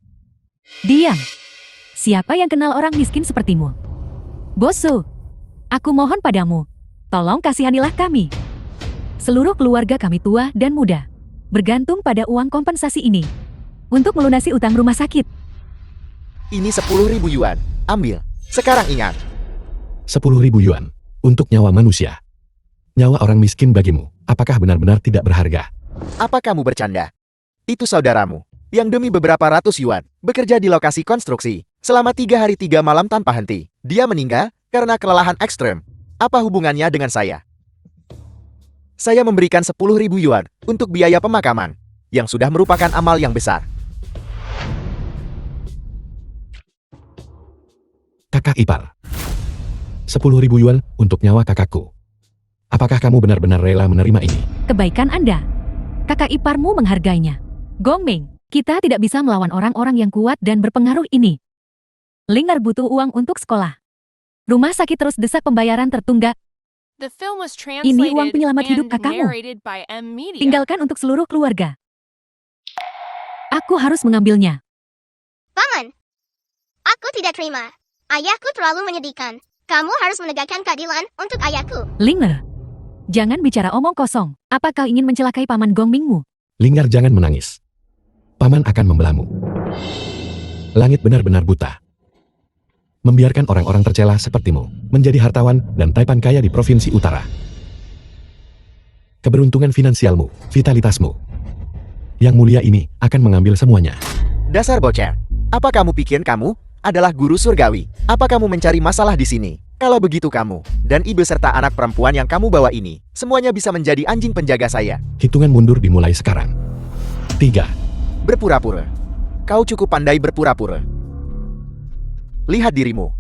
Diam. Siapa yang kenal orang miskin sepertimu? Bos Su, aku mohon padamu, tolong kasihanilah kami. Seluruh keluarga kami tua dan muda, bergantung pada uang kompensasi ini untuk melunasi utang rumah sakit. Ini 10.000 yuan. Ambil. Sekarang ingat. 10.000 yuan untuk nyawa manusia. Nyawa orang miskin bagimu, apakah benar-benar tidak berharga? Apa kamu bercanda? Itu saudaramu, yang demi beberapa ratus yuan, bekerja di lokasi konstruksi, selama 3 hari 3 malam tanpa henti. Dia meninggal karena kelelahan ekstrem. Apa hubungannya dengan saya? Saya memberikan 10.000 yuan untuk biaya pemakaman, yang sudah merupakan amal yang besar. Kakak ipar. 10.000 yuan untuk nyawa kakakku. Apakah kamu benar-benar rela menerima ini? Kebaikan Anda. Kakak iparmu menghargainya. Gongming, kita tidak bisa melawan orang-orang yang kuat dan berpengaruh ini. Ling'er butuh uang untuk sekolah. Rumah sakit terus desak pembayaran tertunggak. The film was Ini uang translated penyelamat hidup and kakakmu. narrated by M Media. Tinggalkan untuk seluruh keluarga. Aku harus mengambilnya. Paman, aku tidak terima. Ayahku terlalu menyedihkan. Kamu harus menegakkan keadilan untuk ayahku. Ling'er, jangan bicara omong kosong. Apa kau ingin mencelakai paman Gongmingmu? Ling'er jangan menangis. Paman akan membelamu. Langit benar-benar buta. Membiarkan orang-orang tercela sepertimu menjadi hartawan dan taipan kaya di Provinsi Utara. Keberuntungan finansialmu, vitalitasmu. Yang mulia ini akan mengambil semuanya. Dasar bocah. Apa kamu pikir kamu adalah guru surgawi? Apa kamu mencari masalah di sini? Kalau begitu kamu dan ibu serta anak perempuan yang kamu bawa ini, semuanya bisa menjadi anjing penjaga saya. Hitungan mundur dimulai sekarang. 3. Berpura-pura. Kau cukup pandai berpura-pura. Lihat dirimu.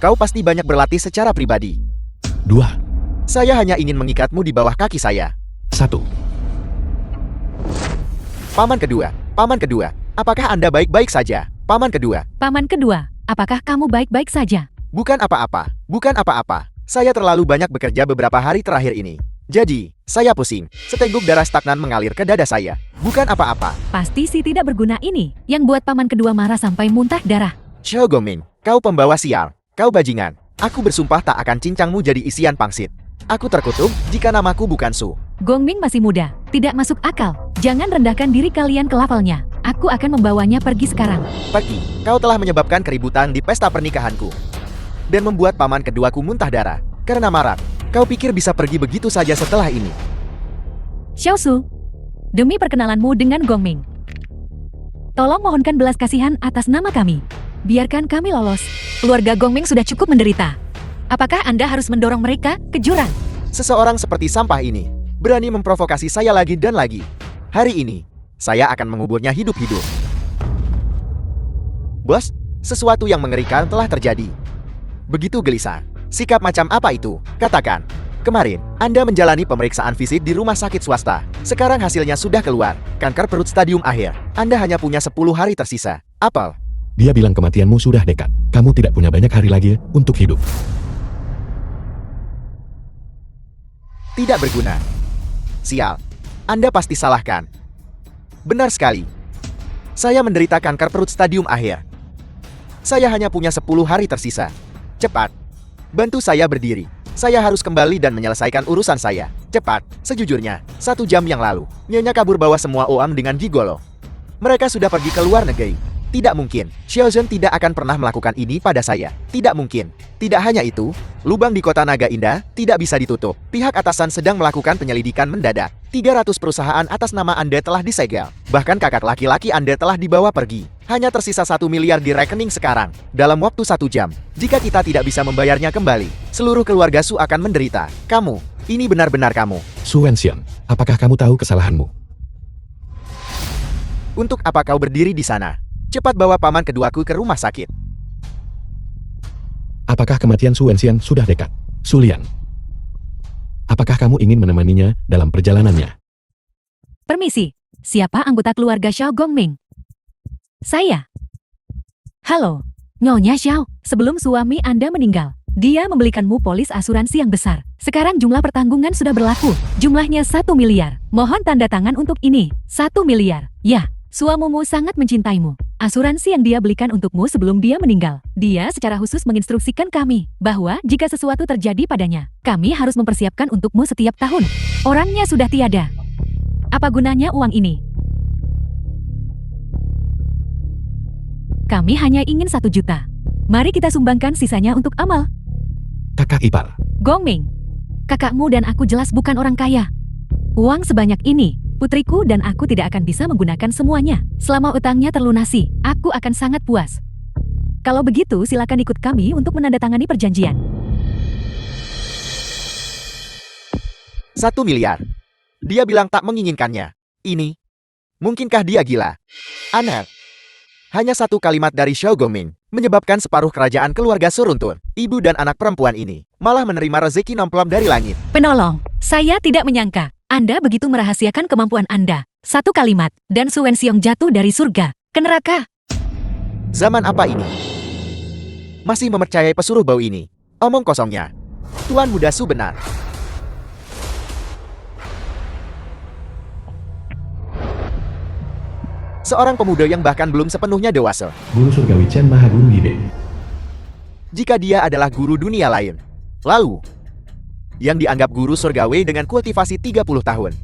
Kau pasti banyak berlatih secara pribadi. 2. Saya hanya ingin mengikatmu di bawah kaki saya. 1. Paman kedua, apakah Anda baik-baik saja? Paman kedua, Paman kedua, apakah kamu baik-baik saja? bukan apa-apa. Saya terlalu banyak bekerja beberapa hari terakhir ini. Jadi, saya pusing. Seteguk darah stagnan mengalir ke dada saya. Bukan apa-apa. Pasti si tidak berguna ini yang buat paman kedua marah sampai muntah darah. Xiao Gongming, kau pembawa sial. Kau bajingan. Aku bersumpah tak akan cincangmu jadi isian pangsit. Aku terkutuk jika namaku bukan Su. Gongming masih muda, tidak masuk akal. Jangan rendahkan diri kalian ke levelnya. Aku akan membawanya pergi sekarang. Pergi, kau telah menyebabkan keributan di pesta pernikahanku. Dan membuat paman keduaku muntah darah. Karena marah, kau pikir bisa pergi begitu saja setelah ini? Xiao Su, demi perkenalanmu dengan Gongming, tolong mohonkan belas kasihan atas nama kami. Biarkan kami lolos. Keluarga Gongming sudah cukup menderita. Apakah Anda harus mendorong mereka ke jurang? Seseorang seperti sampah ini berani memprovokasi saya lagi dan lagi. Hari ini, saya akan menguburnya hidup-hidup. Bos, sesuatu yang mengerikan telah terjadi. Begitu gelisah. Sikap macam apa itu? Katakan. Kemarin, Anda menjalani pemeriksaan fisik di rumah sakit swasta. Sekarang hasilnya sudah keluar. Kanker perut stadium akhir. Anda hanya punya 10 hari tersisa. Apel. Dia bilang kematianmu sudah dekat. Kamu tidak punya banyak hari lagi untuk hidup. Tidak berguna. Sial. Anda pasti salahkan. Benar sekali. Saya menderita kanker perut stadium akhir. Saya hanya punya 10 hari tersisa. Cepat. Bantu saya berdiri. Saya harus kembali dan menyelesaikan urusan saya. Cepat. Sejujurnya, 1 jam yang lalu, Nyonya kabur bawa semua uang dengan gigolo. Mereka sudah pergi ke luar negeri. Tidak mungkin. Xiaozhen tidak akan pernah melakukan ini pada saya. Tidak mungkin. Tidak hanya itu, lubang di kota Naga Indah tidak bisa ditutup. Pihak atasan sedang melakukan penyelidikan mendadak. 300 perusahaan atas nama Anda telah disegel. Bahkan kakak laki-laki Anda telah dibawa pergi. Hanya tersisa 1 miliar di rekening sekarang. Dalam waktu 1 jam. Jika kita tidak bisa membayarnya kembali, seluruh keluarga Su akan menderita. Kamu, ini benar-benar kamu. Su Wenxian, apakah kamu tahu kesalahanmu? Untuk apa kau berdiri di sana? Cepat bawa paman keduaku ke rumah sakit. Apakah kematian Su Wenxian sudah dekat? Su Lian, apakah kamu ingin menemaninya dalam perjalanannya? Permisi, siapa anggota keluarga Xiao Gongming? Saya. Halo, Nyonya Xiao. Sebelum suami Anda meninggal, dia membelikanmu polis asuransi yang besar. Sekarang jumlah pertanggungan sudah berlaku. Jumlahnya 1 miliar. Mohon tanda tangan untuk ini. 1 miliar. Ya, suamimu sangat mencintaimu. Asuransi yang dia belikan untukmu sebelum dia meninggal. Dia secara khusus menginstruksikan kami bahwa jika sesuatu terjadi padanya, kami harus mempersiapkan untukmu setiap tahun. Orangnya sudah tiada. Apa gunanya uang ini? Kami hanya ingin 1 juta. Mari kita sumbangkan sisanya untuk amal. Kakak ipar. Gongming, kakakmu dan aku jelas bukan orang kaya. Uang sebanyak ini, putriku dan aku tidak akan bisa menggunakan semuanya. Selama utangnya terlunasi, aku akan sangat puas. Kalau begitu, silakan ikut kami untuk menandatangani perjanjian. 1 miliar. Dia bilang tak menginginkannya. Ini. Mungkinkah dia gila? Aneh. Hanya 1 kalimat dari Xiao Gongming menyebabkan separuh kerajaan keluarga Su runtuh. Ibu dan anak perempuan ini malah menerima rezeki nomplom dari langit. Penolong, saya tidak menyangka Anda begitu merahasiakan kemampuan Anda. 1 kalimat, dan Su Wenxiong jatuh dari surga ke neraka. Zaman apa ini? Masih mempercayai pesuruh bau ini? Omong kosongnya. Tuan Muda Su benar. Seorang pemuda yang bahkan belum sepenuhnya dewasa. Guru surgawi Chen Mahaguru Hide. Jika dia adalah guru dunia lain. Lalu, yang dianggap guru surgawi dengan kultivasi 30 tahun.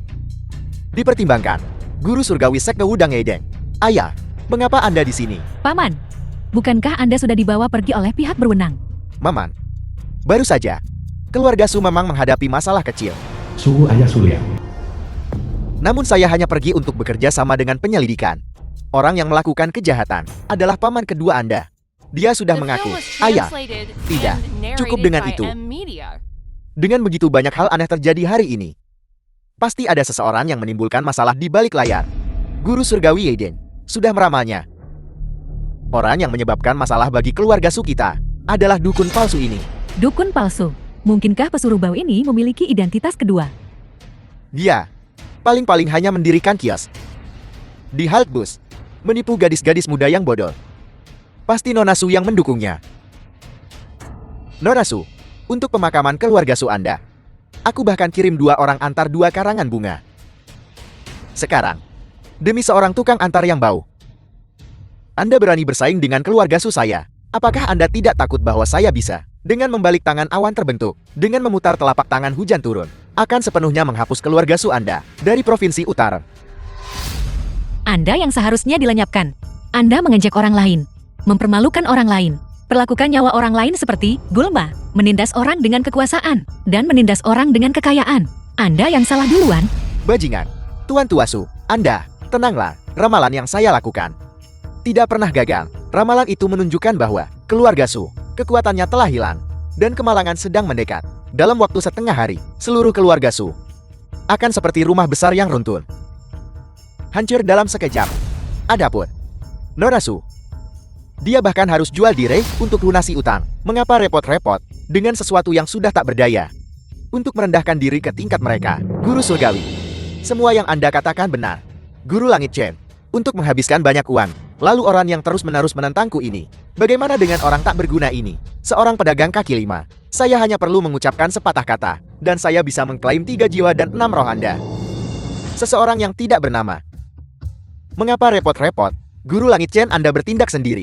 Dipertimbangkan, guru surgawi sekte Wudang Eideng. Ayah, mengapa Anda di sini? Paman, bukankah Anda sudah dibawa pergi oleh pihak berwenang? Maman, baru saja. Keluarga Su memang menghadapi masalah kecil. Suhu ayah Su Lian. Namun saya hanya pergi untuk bekerja sama dengan penyelidikan. Orang yang melakukan kejahatan adalah paman kedua Anda. Dia sudah The mengaku, film was ayah, translated tidak, and cukup narrated dengan by itu. M-Media. Dengan begitu banyak hal aneh terjadi hari ini. Pasti ada seseorang yang menimbulkan masalah di balik layar. Guru surgawi Eiden sudah meramalnya. Orang yang menyebabkan masalah bagi keluarga Su kita adalah dukun palsu ini. Dukun palsu. Mungkinkah pesuruh bau ini memiliki identitas kedua? Dia paling-paling hanya mendirikan kios di halte bus, menipu gadis-gadis muda yang bodoh. Pasti Nona Su yang mendukungnya. Nona Su, untuk pemakaman keluarga Su Anda, aku bahkan kirim 2 orang antar 2 karangan bunga. Sekarang, demi seorang tukang antar yang bau, Anda berani bersaing dengan keluarga Su saya. Apakah Anda tidak takut bahwa saya bisa Dengan membalik tangan awan terbentuk, dengan memutar telapak tangan hujan turun, akan sepenuhnya menghapus keluarga Su Anda dari Provinsi Utara. Anda yang seharusnya dilenyapkan. Anda mengejek orang lain, mempermalukan orang lain, perlakukan nyawa orang lain seperti gulma, menindas orang dengan kekuasaan, dan menindas orang dengan kekayaan. Anda yang salah duluan. Bajingan, Tuan Tua Su, Anda, tenanglah, ramalan yang saya lakukan tidak pernah gagal. Ramalan itu menunjukkan bahwa keluarga Su, kekuatannya telah hilang, dan kemalangan sedang mendekat. Dalam waktu setengah hari, seluruh keluarga Su akan seperti rumah besar yang runtuh, hancur dalam sekejap. Adapun Nona Su, dia bahkan harus jual diri untuk lunasi utang. Mengapa repot-repot dengan sesuatu yang sudah tak berdaya? Untuk merendahkan diri ke tingkat mereka, Guru Surgawi. Semua yang Anda katakan benar, Guru Langit Chen. Untuk menghabiskan banyak uang, lalu orang yang terus-menerus menentangku ini. Bagaimana dengan orang tak berguna ini? Seorang pedagang kaki lima. Saya hanya perlu mengucapkan sepatah kata, dan saya bisa mengklaim 3 jiwa dan 6 roh Anda. Seseorang yang tidak bernama. Mengapa repot-repot? Guru Langit Chen, Anda bertindak sendiri.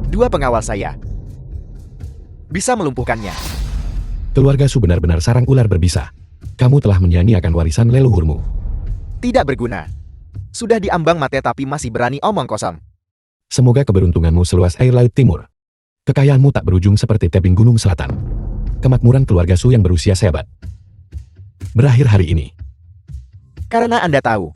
2 pengawal saya bisa melumpuhkannya. Keluarga Su benar-benar sarang ular berbisa. Kamu telah menyia-nyiakan warisan leluhurmu. Tidak berguna. Sudah diambang mate tapi masih berani omong kosong. Semoga keberuntunganmu seluas air laut timur. Kekayaanmu tak berujung seperti tebing gunung selatan. Kemakmuran keluarga Su yang berusia seabad berakhir hari ini. Karena Anda tahu,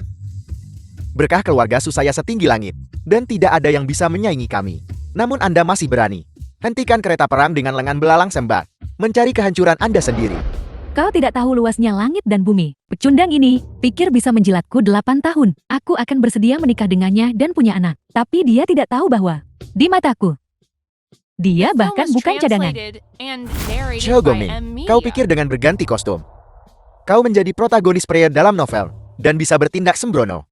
berkah keluarga Su saya setinggi langit, dan tidak ada yang bisa menyaingi kami. Namun Anda masih berani. Hentikan kereta perang dengan lengan belalang sembat. Mencari kehancuran Anda sendiri. Kau tidak tahu luasnya langit dan bumi. Pecundang ini, pikir bisa menjilatku 8 tahun. Aku akan bersedia menikah dengannya dan punya anak. Tapi dia tidak tahu bahwa, di mataku, dia The film bahkan was bukan cadangan. translated and narrated Xiao by Goming, M. kau Media. pikir dengan berganti kostum, kau menjadi protagonis pria dalam novel, dan bisa bertindak sembrono.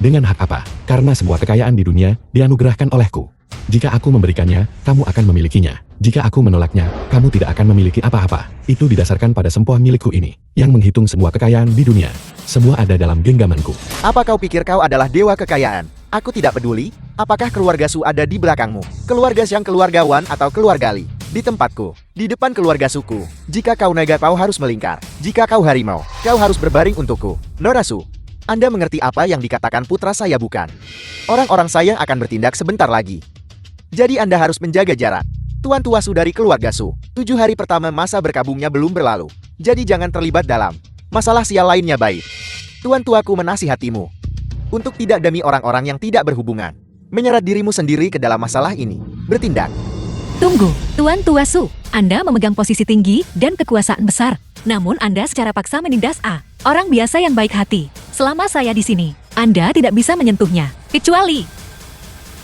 Dengan hak apa? Karena semua kekayaan di dunia dianugerahkan olehku. Jika aku memberikannya, kamu akan memilikinya. Jika aku menolaknya, kamu tidak akan memiliki apa-apa. Itu didasarkan pada sempoa milikku ini, yang menghitung semua kekayaan di dunia. Semua ada dalam genggamanku. Apa kau pikir kau adalah dewa kekayaan? Aku tidak peduli. Apakah keluarga Su ada di belakangmu? Keluarga Xiang, keluarga Wan, atau keluarga Li? Di tempatku, di depan keluarga suku. Jika kau naga, kau harus melingkar. Jika kau harimau, kau harus berbaring untukku. Nona Su, Anda mengerti apa yang dikatakan putra saya bukan? Orang-orang saya akan bertindak sebentar lagi. Jadi Anda harus menjaga jarak. Tuan Tua Su dari keluarga Su, 7 hari pertama masa berkabungnya belum berlalu. Jadi jangan terlibat dalam masalah sial lainnya baik. Tuan Tuaku menasihatimu untuk tidak demi orang-orang yang tidak berhubungan. Menyeret dirimu sendiri ke dalam masalah ini. Bertindak. Tunggu, Tuan Tua Su. Anda memegang posisi tinggi dan kekuasaan besar. Namun Anda secara paksa menindas orang biasa yang baik hati. Selama saya di sini, Anda tidak bisa menyentuhnya. Kecuali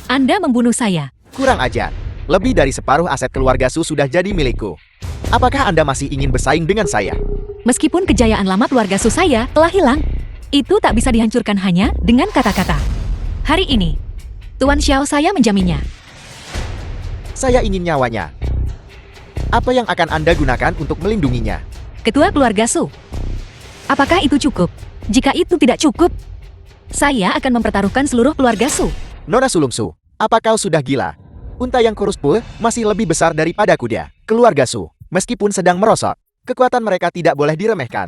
Anda membunuh saya. Kurang ajar. Lebih dari separuh aset keluarga Su sudah jadi milikku. Apakah Anda masih ingin bersaing dengan saya? Meskipun kejayaan lama keluarga Su saya telah hilang, itu tak bisa dihancurkan hanya dengan kata-kata. Hari ini, Tuan Xiao saya menjaminnya. Saya ingin nyawanya. Apa yang akan Anda gunakan untuk melindunginya? Ketua keluarga Su. Apakah itu cukup? Jika itu tidak cukup, saya akan mempertaruhkan seluruh keluarga Su. Nona Sulungsu, apa kau sudah gila? Unta yang kurus pul masih lebih besar daripada kuda. Keluarga Su, meskipun sedang merosot, kekuatan mereka tidak boleh diremehkan.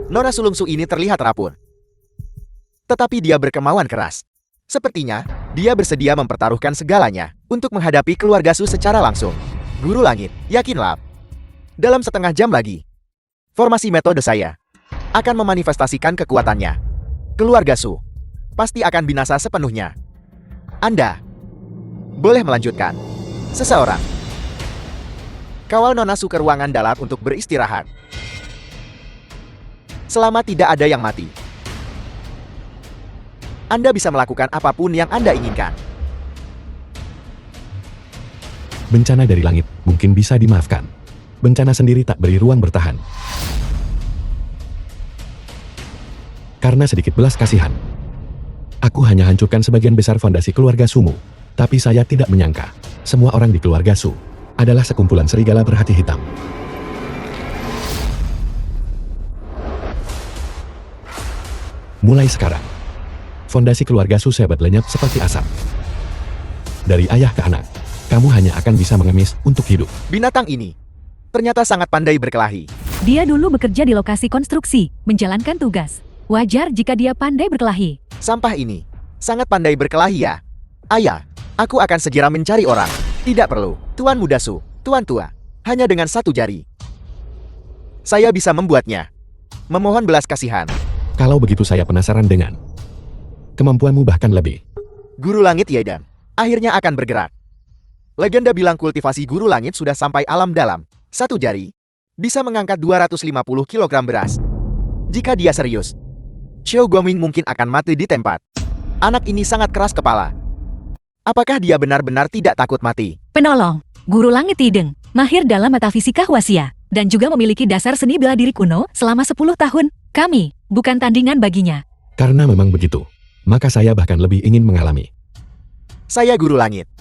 Nona Sulungsu ini terlihat rapuh, tetapi dia berkemauan keras. Sepertinya, dia bersedia mempertaruhkan segalanya untuk menghadapi keluarga Su secara langsung. Guru Langit, yakinlah, dalam setengah jam lagi, formasi metode saya akan memanifestasikan kekuatannya. Keluarga Su pasti akan binasa sepenuhnya. Anda boleh melanjutkan. Seseorang kawal Nona Su ke ruangan dalam untuk beristirahat. Selama tidak ada yang mati, Anda bisa melakukan apapun yang Anda inginkan. Bencana dari langit mungkin bisa dimaafkan. Bencana sendiri tak beri ruang bertahan. Karena sedikit belas kasihan, aku hanya hancurkan sebagian besar fondasi keluarga Sumu. Tapi saya tidak menyangka, semua orang di keluarga Su adalah sekumpulan serigala berhati hitam. Mulai sekarang, fondasi keluarga Su sebat lenyap seperti asap. Dari ayah ke anak, kamu hanya akan bisa mengemis untuk hidup. Binatang ini ternyata sangat pandai berkelahi. Dia dulu bekerja di lokasi konstruksi, menjalankan tugas. Wajar jika dia pandai berkelahi. Sampah ini sangat pandai berkelahi ya. Ayah, aku akan segera mencari orang. Tidak perlu, Tuan Muda Su, Tuan Tua. Hanya dengan satu jari. Saya bisa membuatnya. Memohon belas kasihan. Kalau begitu saya penasaran dengan kemampuanmu bahkan lebih. Guru Langit Yedan akhirnya akan bergerak. Legenda bilang kultivasi Guru Langit sudah sampai alam dalam. Satu jari bisa mengangkat 250 kg beras. Jika dia serius, Xiao Guoming mungkin akan mati di tempat. Anak ini sangat keras kepala. Apakah dia benar-benar tidak takut mati? Penolong, Guru Langit Tideng, mahir dalam metafisika Hwasia, dan juga memiliki dasar seni bela diri kuno selama 10 tahun. Kami bukan tandingan baginya. Karena memang begitu, maka saya bahkan lebih ingin mengalami. Saya Guru Langit.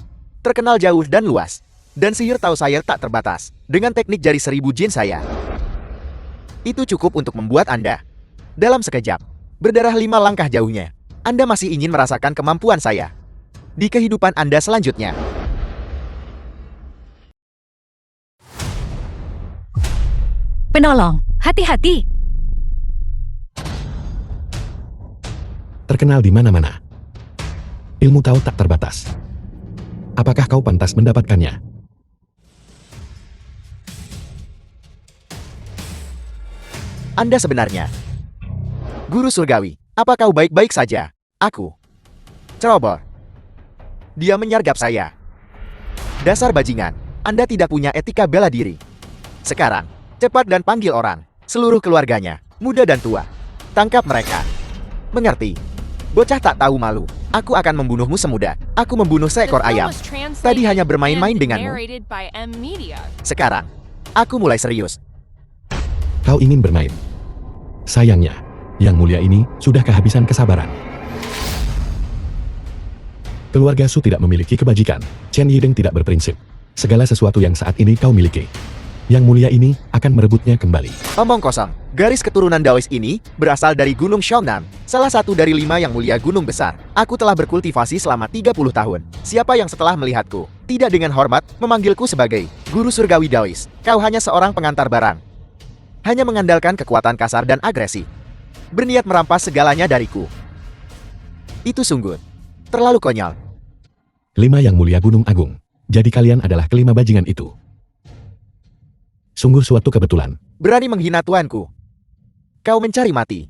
Terkenal jauh dan luas. Dan sihir tahu saya tak terbatas. Dengan teknik jari 1000 jin saya. Itu cukup untuk membuat Anda. Dalam sekejap, berdarah 5 langkah jauhnya. Anda masih ingin merasakan kemampuan saya. Di kehidupan Anda selanjutnya. Penolong, hati-hati. Terkenal di mana-mana. Ilmu kau tak terbatas. Apakah kau pantas mendapatkannya? Anda sebenarnya Guru Surgawi, apa kau baik-baik saja? Aku ceroboh. Dia menyergap saya. Dasar bajingan, Anda tidak punya etika bela diri. Sekarang, cepat dan panggil orang, seluruh keluarganya, muda dan tua. Tangkap mereka. Mengerti? Bocah tak tahu malu. Aku akan membunuhmu semudah. Aku membunuh seekor ayam. Tadi hanya bermain-main denganmu. Sekarang, aku mulai serius. Kau ingin bermain. Sayangnya, Yang Mulia ini sudah kehabisan kesabaran. Keluarga Su tidak memiliki kebajikan. Chen Yideng tidak berprinsip. Segala sesuatu yang saat ini kau miliki, Yang Mulia ini akan merebutnya kembali. Omong kosong. Garis keturunan Daois ini berasal dari Gunung Xiaonan, salah satu dari 5 yang mulia gunung besar. Aku telah berkultivasi selama 30 tahun. Siapa yang setelah melihatku, tidak dengan hormat, memanggilku sebagai Guru Surgawi Daois? Kau hanya seorang pengantar barang. Hanya mengandalkan kekuatan kasar dan agresi. Berniat merampas segalanya dariku. Itu sungguh terlalu konyol. 5 Yang Mulia Gunung Agung. Jadi kalian adalah kelima bajingan itu. Sungguh suatu kebetulan. Berani menghina tuanku. Kau mencari mati.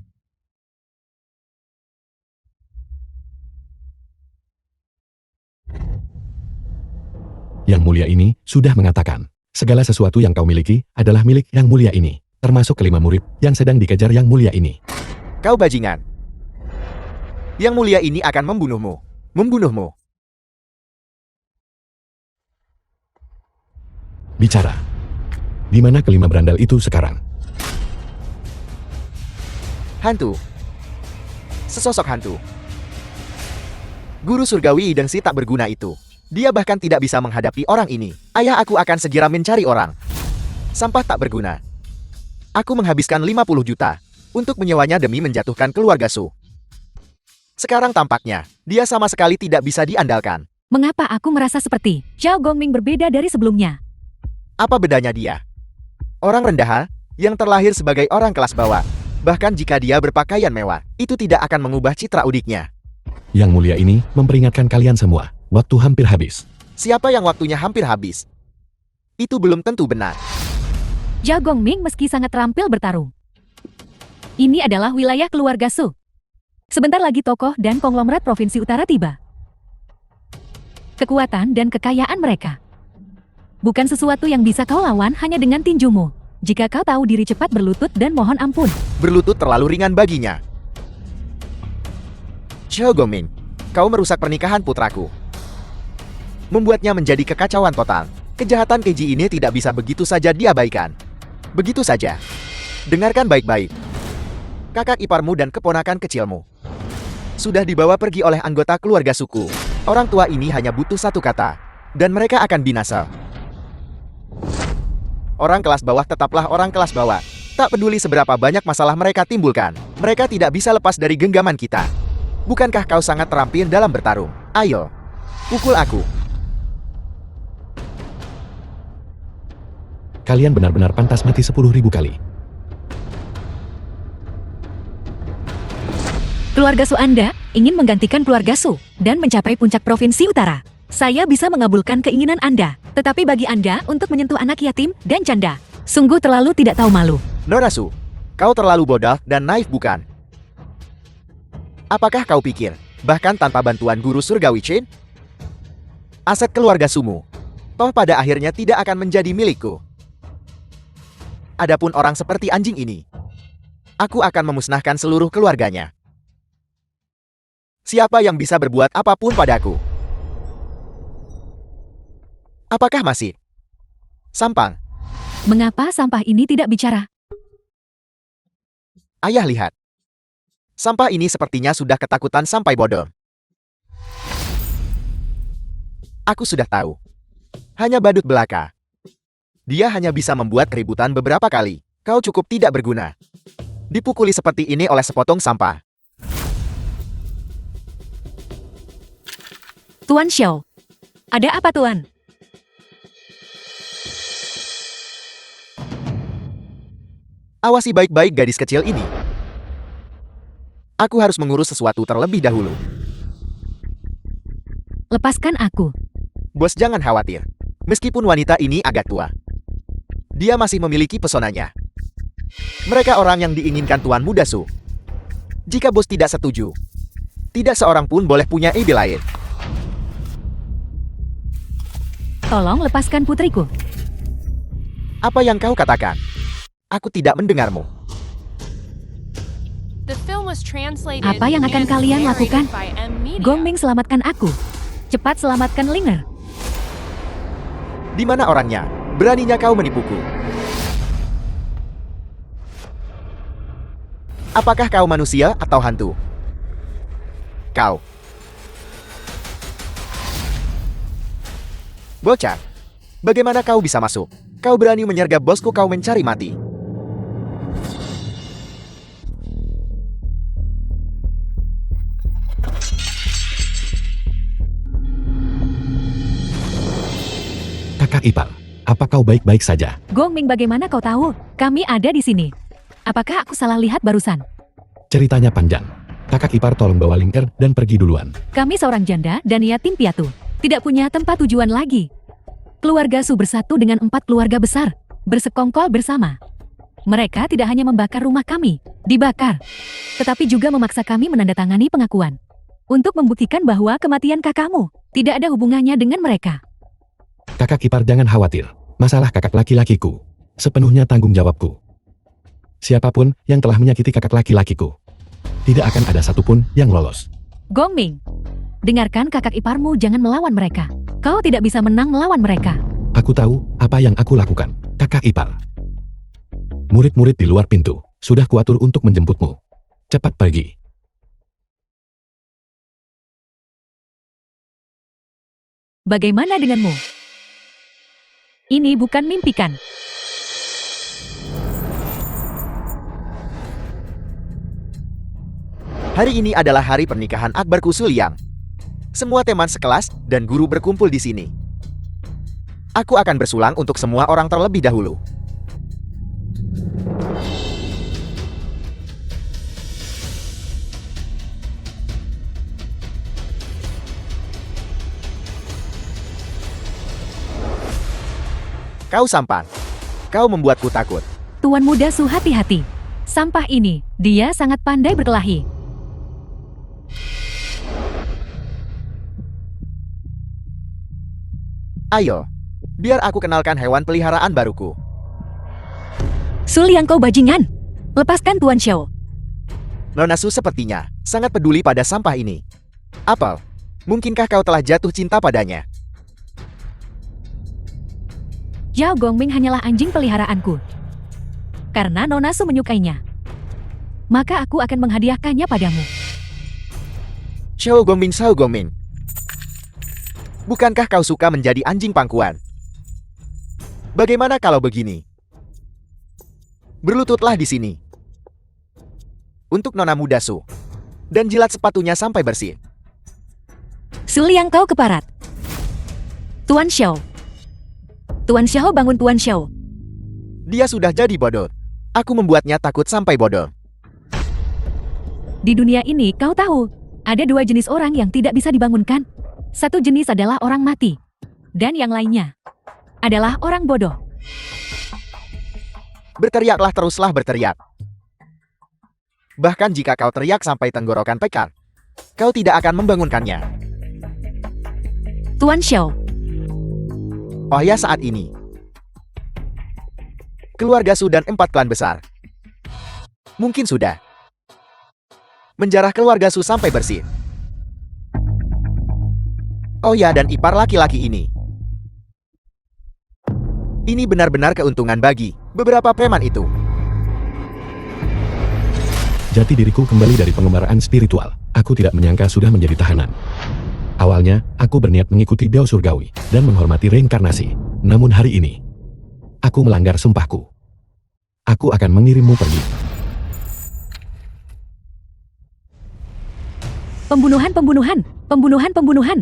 Yang Mulia ini sudah mengatakan, segala sesuatu yang kau miliki adalah milik Yang Mulia ini, termasuk kelima murid yang sedang dikejar Yang Mulia ini. Kau bajingan. Yang Mulia ini akan membunuhmu. Membunuhmu. Bicara. Di mana kelima berandal itu sekarang? Hantu. Sesosok hantu. Guru Surgawi Idengsi tak berguna itu. Dia bahkan tidak bisa menghadapi orang ini. Ayah aku akan segera mencari orang. Sampah tak berguna. Aku menghabiskan 50 juta untuk menyewanya demi menjatuhkan keluarga Su. Sekarang tampaknya, dia sama sekali tidak bisa diandalkan. Mengapa aku merasa seperti Xiao Gongming berbeda dari sebelumnya? Apa bedanya dia? Orang rendahan yang terlahir sebagai orang kelas bawah. Bahkan jika dia berpakaian mewah, itu tidak akan mengubah citra udiknya. Yang Mulia ini memperingatkan kalian semua, waktu hampir habis. Siapa yang waktunya hampir habis? Itu belum tentu benar. Xiao Gongming meski sangat terampil bertarung. Ini adalah wilayah keluarga Su. Sebentar lagi tokoh dan konglomerat Provinsi Utara tiba. Kekuatan dan kekayaan mereka bukan sesuatu yang bisa kau lawan hanya dengan tinjumu. Jika kau tahu diri, cepat berlutut dan mohon ampun. Berlutut terlalu ringan baginya. Xiao Gongming, kau merusak pernikahan putraku. Membuatnya menjadi kekacauan total. Kejahatan keji ini tidak bisa begitu saja diabaikan. Begitu saja. Dengarkan baik-baik. Kakak iparmu dan keponakan kecilmu sudah dibawa pergi oleh anggota keluarga suku. Orang tua ini hanya butuh satu kata, dan mereka akan binasa. Orang kelas bawah tetaplah orang kelas bawah. Tak peduli seberapa banyak masalah mereka timbulkan. Mereka tidak bisa lepas dari genggaman kita. Bukankah kau sangat terampil dalam bertarung? Ayo, pukul aku. Kalian benar-benar pantas mati 10.000 kali. Keluarga Su Anda ingin menggantikan keluarga Su dan mencapai puncak Provinsi Utara. Saya bisa mengabulkan keinginan Anda, tetapi bagi Anda untuk menyentuh anak yatim dan janda, sungguh terlalu tidak tahu malu. Nona Su, kau terlalu bodoh dan naif bukan? Apakah kau pikir, bahkan tanpa bantuan guru surgawi Chen, aset keluarga Sumu, toh pada akhirnya tidak akan menjadi milikku? Adapun orang seperti anjing ini, aku akan memusnahkan seluruh keluarganya. Siapa yang bisa berbuat apapun padaku? Apakah masih Sampang? Mengapa sampah ini tidak bicara? Ayah lihat. Sampah ini sepertinya sudah ketakutan sampai bodoh. Aku sudah tahu. Hanya badut belaka. Dia hanya bisa membuat keributan beberapa kali. Kau cukup tidak berguna. Dipukuli seperti ini oleh sepotong sampah. Tuan Xiao, ada apa Tuan? Awasi baik-baik gadis kecil ini. Aku harus mengurus sesuatu terlebih dahulu. Lepaskan aku. Bos jangan khawatir. Meskipun wanita ini agak tua, dia masih memiliki pesonanya. Mereka orang yang diinginkan Tuan Muda Su. Jika bos tidak setuju, tidak seorang pun boleh punya ide lain. Tolong lepaskan putriku. Apa yang kau katakan? Aku tidak mendengarmu. The film was translated Apa yang akan and kalian narrated lakukan? by M Media. Gongming, selamatkan aku. Cepat selamatkan Linger. Di mana orangnya? Beraninya kau menipuku? Apakah kau manusia atau hantu? Kau. Bocah, bagaimana kau bisa masuk? Kau berani menyergap bosku, kau mencari mati. Kakak ipar, apa kau baik-baik saja? Gongming, bagaimana kau tahu? Kami ada di sini. Apakah aku salah lihat barusan? Ceritanya panjang. Kakak ipar tolong bawa Linger dan pergi duluan. Kami seorang janda dan yatim piatu. Tidak punya tempat tujuan lagi. Keluarga Su bersatu dengan 4 keluarga besar. Bersekongkol bersama. Mereka tidak hanya membakar rumah kami, dibakar, tetapi juga memaksa kami menandatangani pengakuan. Untuk membuktikan bahwa kematian kakakmu tidak ada hubungannya dengan mereka. Kakak ipar jangan khawatir. Masalah kakak laki-lakiku sepenuhnya tanggung jawabku. Siapapun yang telah menyakiti kakak laki-lakiku, tidak akan ada satupun yang lolos. Gongming, dengarkan kakak iparmu, jangan melawan mereka. Kau tidak bisa menang melawan mereka. Aku tahu apa yang aku lakukan, kakak ipar. Murid-murid di luar pintu sudah kuatur untuk menjemputmu. Cepat pergi. Bagaimana denganmu? Ini bukan mimpi kan? Hari ini adalah hari pernikahan akbarku Su Liang. Semua teman sekelas dan guru berkumpul di sini. Aku akan bersulang untuk semua orang terlebih dahulu. Kau Sampan. Kau membuatku takut. Tuan Muda Su, hati-hati. Sampah ini, dia sangat pandai berkelahi. Ayo, biar aku kenalkan hewan peliharaan baruku. Su Liang, kau bajingan. Lepaskan Tuan Xiao. Nona Su sepertinya sangat peduli pada sampah ini. Apel, mungkinkah kau telah jatuh cinta padanya? Zhao Gongming hanyalah anjing peliharaanku. Karena Nona Su menyukainya, maka aku akan menghadiahkannya padamu. Xiao Gongming. Bukankah kau suka menjadi anjing pangkuan? Bagaimana kalau begini? Berlututlah di sini. Untuk Nona Muda Su. Dan jilat sepatunya sampai bersih. Su Liang, kau keparat. Tuan Xiao. Tuan Xiao, bangun Tuan Xiao. Dia sudah jadi bodoh. Aku membuatnya takut sampai bodoh. Di dunia ini kau tahu, ada dua jenis orang yang tidak bisa dibangunkan. Satu jenis adalah orang mati. Dan yang lainnya adalah orang bodoh. Berteriaklah teruslah berteriak. Bahkan jika kau teriak sampai tenggorokan pekar, kau tidak akan membangunkannya. Tuan Xiao, Oh ya, saat ini keluarga Su dan 4 klan besar mungkin sudah menjarah keluarga Su sampai bersih. Oh ya, dan ipar laki-laki ini. Ini benar-benar keuntungan bagi beberapa preman itu. Jati diriku kembali dari pengembaraan spiritual. Aku tidak menyangka sudah menjadi tahanan. Awalnya, aku berniat mengikuti Dao Surgawi dan menghormati reinkarnasi. Namun hari ini, aku melanggar sumpahku. Aku akan mengirimmu pergi. Pembunuhan.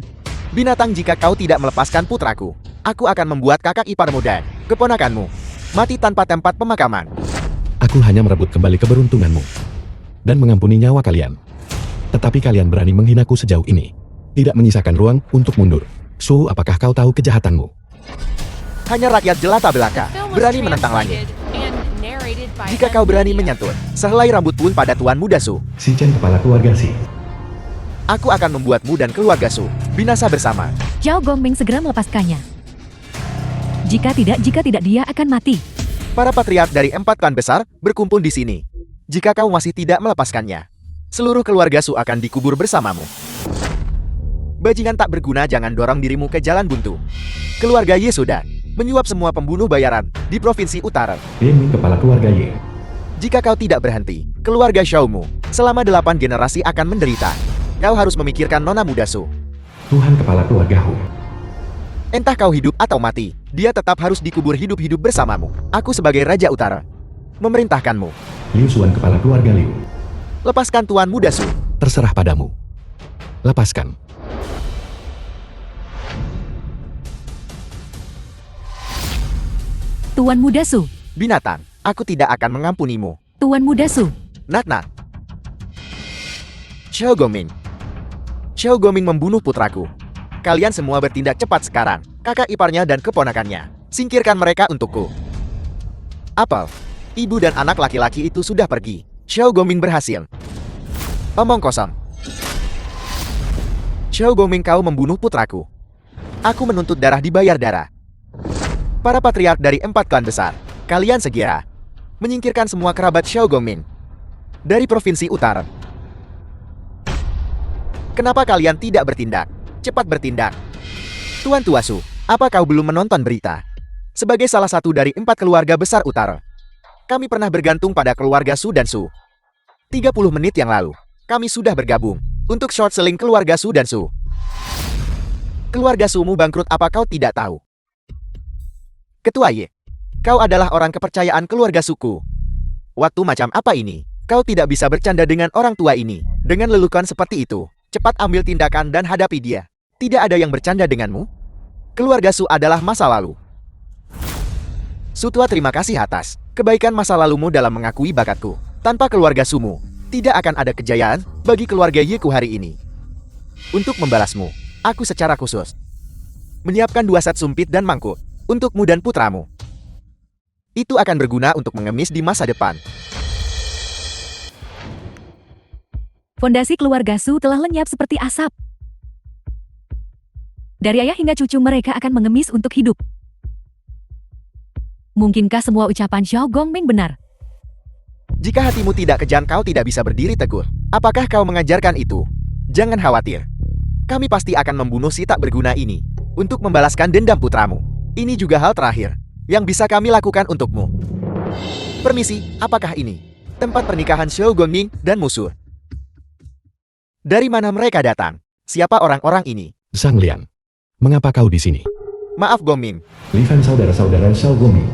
Binatang, jika kau tidak melepaskan putraku, aku akan membuat kakak iparmu dan keponakanmu mati tanpa tempat pemakaman. Aku hanya merebut kembali keberuntunganmu dan mengampuni nyawa kalian. Tetapi kalian berani menghinaku sejauh ini. Tidak menyisakan ruang untuk mundur. Su, apakah kau tahu kejahatanmu? Hanya rakyat jelata belaka Film was berani menentang langit. translated and narrated by Jika kau berani Media. menyantun sehelai rambut pun pada Tuan Muda Su, Si Chen, kepala keluarga Si. aku akan membuatmu dan keluarga Su binasa bersama. Zhao Gongming segera melepaskannya. Jika tidak dia akan mati. Para patriark dari 4 klan besar berkumpul di sini. Jika kau masih tidak melepaskannya, seluruh keluarga Su akan dikubur bersamamu. Bajingan tak berguna, jangan dorong dirimu ke jalan buntu. Keluarga Ye sudah menyuap semua pembunuh bayaran di Provinsi Utara. Ming, kepala keluarga Ye. Jika kau tidak berhenti, keluarga Xiaomu selama 8 generasi akan menderita. Kau harus memikirkan Nona Muda Su. Tuhan, kepala keluarga Hu. Entah kau hidup atau mati, dia tetap harus dikubur hidup-hidup bersamamu. Aku sebagai Raja Utara memerintahkanmu. Liu Xuan, kepala keluarga Liu. Lepaskan Tuan Muda Su. Terserah padamu. Lepaskan. Tuan Muda Su, Binatang, aku tidak akan mengampunimu. Tuan Muda Su. Nak. Xiao Gongming. Xiao Gongming membunuh putraku. Kalian semua bertindak cepat sekarang. Kakak iparnya dan keponakannya. Singkirkan mereka untukku. Apel, ibu dan anak laki-laki itu sudah pergi. Xiao Gongming berhasil. Omong kosong. Xiao Gongming, kau membunuh putraku. Aku menuntut darah dibayar darah. Para patriark dari 4 klan besar, kalian segera menyingkirkan semua kerabat Xiao Gongming dari Provinsi Utara. Kenapa kalian tidak bertindak? Cepat bertindak. Tuan Tuasu, apa kau belum menonton berita? Sebagai salah satu dari 4 keluarga besar Utara, kami pernah bergantung pada keluarga Su dan Su. 30 menit yang lalu, kami sudah bergabung untuk short selling keluarga Su dan Su. Keluarga Sumu bangkrut, apa kau tidak tahu? Ketua Ye, kau adalah orang kepercayaan keluarga suku. Waktu macam apa ini? Kau tidak bisa bercanda dengan orang tua ini dengan lelucon seperti itu. Cepat ambil tindakan dan hadapi dia. Tidak ada yang bercanda denganmu. Keluarga Su adalah masa lalu. Su tua, terima kasih atas kebaikan masa lalumu dalam mengakui bakatku. Tanpa keluarga Sumu, tidak akan ada kejayaan bagi keluarga Yeku hari ini. Untuk membalasmu, aku secara khusus menyiapkan 2 set sumpit dan mangkuk untukmu dan putramu. Itu akan berguna untuk mengemis di masa depan. Fondasi keluarga Su telah lenyap seperti asap. Dari ayah hingga cucu mereka akan mengemis untuk hidup. Mungkinkah semua ucapan Xiao Gongming benar? Jika hatimu tidak kejam, kau tidak bisa berdiri teguh. Apakah kau mengajarkan itu? Jangan khawatir. Kami pasti akan membunuh si tak berguna ini untuk membalaskan dendam putramu. Ini juga hal terakhir yang bisa kami lakukan untukmu. Permisi, apakah ini tempat pernikahan Xiao Gongming dan musuh? Dari mana mereka datang? Siapa orang-orang ini? Sang Lian, mengapa kau di sini? Maaf Gongming, Li Fan, saudara-saudara Xiao Gongming.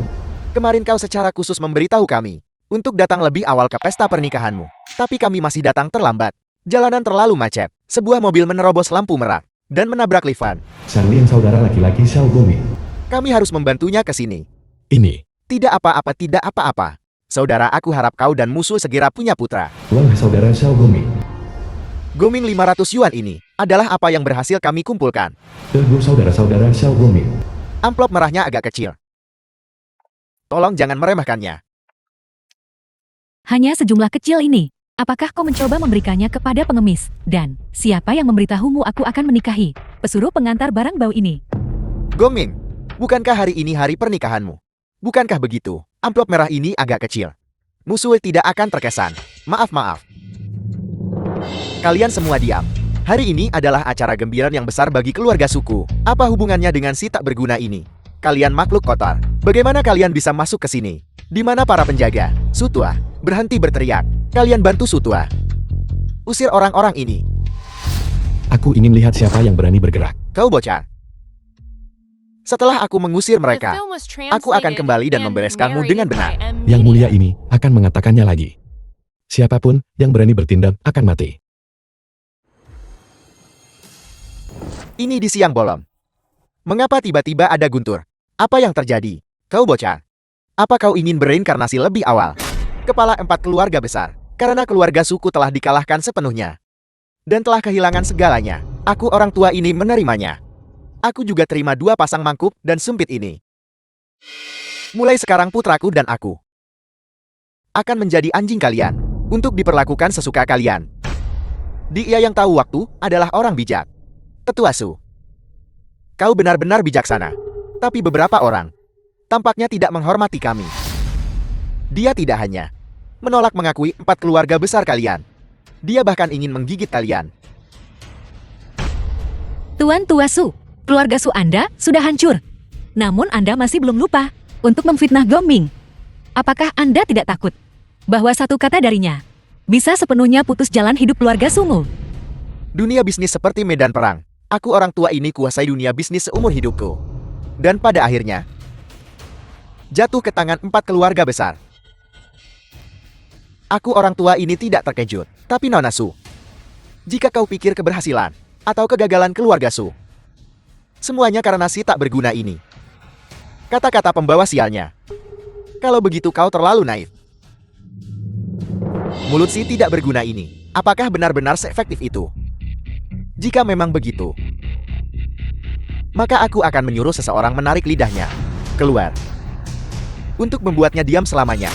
kemarin kau secara khusus memberitahu kami untuk datang lebih awal ke pesta pernikahanmu. Tapi kami masih datang terlambat. Jalanan terlalu macet. Sebuah mobil menerobos lampu merah dan menabrak Li Fan. Sang Lian, saudara laki-laki Xiao Gongming. Kami harus membantunya ke sini. Ini Tidak apa-apa, tidak apa-apa. Saudara, aku harap kau dan musuh segera punya putra. Wah saudara Xiao Goming. Goming 500 yuan ini adalah apa yang berhasil kami kumpulkan. Tunggu saudara-saudara Xiao Goming. Amplop merahnya agak kecil. Tolong jangan meremehkannya. Hanya sejumlah kecil ini. Apakah kau mencoba memberikannya kepada pengemis? Dan siapa yang memberitahumu aku akan menikahi pesuruh pengantar barang bau ini? Goming, bukankah hari ini hari pernikahanmu? Bukankah begitu? Amplop merah ini agak kecil. Musuh tidak akan terkesan. Maaf. Kalian semua diam. Hari ini adalah acara gembiran yang besar bagi keluarga suku. Apa hubungannya dengan si tak berguna ini? Kalian makhluk kotor. Bagaimana kalian bisa masuk ke sini? Di mana para penjaga? Sutua, berhenti berteriak. Kalian bantu Sutua. Usir orang-orang ini. Aku ingin lihat siapa yang berani bergerak. Kau bocah. Setelah aku mengusir The mereka, film was aku akan translated kembali dan and membereskanmu narrated dengan benar. by M. Yang mulia Media. ini akan mengatakannya lagi. Siapapun yang berani bertindak akan mati. Ini di siang bolong. Mengapa tiba-tiba ada guntur? Apa yang terjadi? Kau bocah. Apa kau ingin bereinkarnasi lebih awal? Kepala 4 keluarga besar. Karena keluarga suku telah dikalahkan sepenuhnya. Dan telah kehilangan segalanya. Aku orang tua ini menerimanya. Aku juga terima 2 pasang mangkuk dan sumpit ini. Mulai sekarang putraku dan aku akan menjadi anjing kalian. Untuk diperlakukan sesuka kalian. Dia yang tahu waktu adalah orang bijak. Tetua Su. Kau benar-benar bijaksana. Tapi beberapa orang tampaknya tidak menghormati kami. Dia tidak hanya menolak mengakui 4 keluarga besar kalian. Dia bahkan ingin menggigit kalian. Tuan Tua Su, keluarga Su Anda sudah hancur. Namun Anda masih belum lupa untuk memfitnah Goming. Apakah Anda tidak takut bahwa satu kata darinya bisa sepenuhnya putus jalan hidup keluarga Sumu? Dunia bisnis seperti medan perang. Aku orang tua ini kuasai dunia bisnis seumur hidupku. Dan pada akhirnya jatuh ke tangan 4 keluarga besar. Aku orang tua ini tidak terkejut. Tapi Nona Su, jika kau pikir keberhasilan atau kegagalan keluarga Su, semuanya karena si tak berguna ini. Kata-kata pembawa sialnya. Kalau begitu kau terlalu naif. Mulut si tidak berguna ini, apakah benar-benar seefektif itu? Jika memang begitu, maka aku akan menyuruh seseorang menarik lidahnya keluar untuk membuatnya diam selamanya.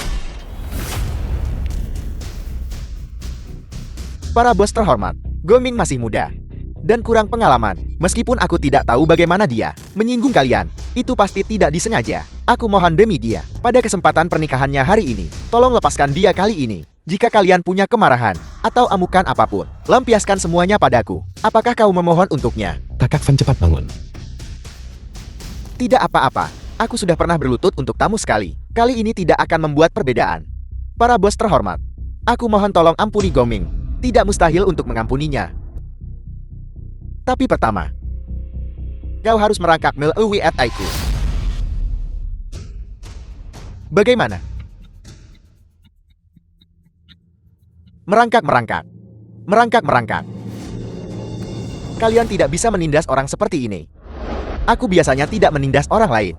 Para bos terhormat, Goming masih muda dan kurang pengalaman. Meskipun aku tidak tahu bagaimana dia menyinggung kalian, itu pasti tidak disengaja. Aku mohon demi dia, pada kesempatan pernikahannya hari ini, tolong lepaskan dia kali ini. Jika kalian punya kemarahan atau amukan apapun, lampiaskan semuanya padaku. Apakah kau memohon untuknya? Takak Fan cepat bangun. Tidak apa-apa, aku sudah pernah berlutut untuk tamu sekali. Kali ini tidak akan membuat perbedaan. Para bos terhormat, aku mohon tolong ampuni Goming. Tidak mustahil untuk mengampuninya. Tapi pertama, kau harus merangkak melalui ataiku. Bagaimana? Merangkak. Kalian tidak bisa menindas orang seperti ini. Aku biasanya tidak menindas orang lain.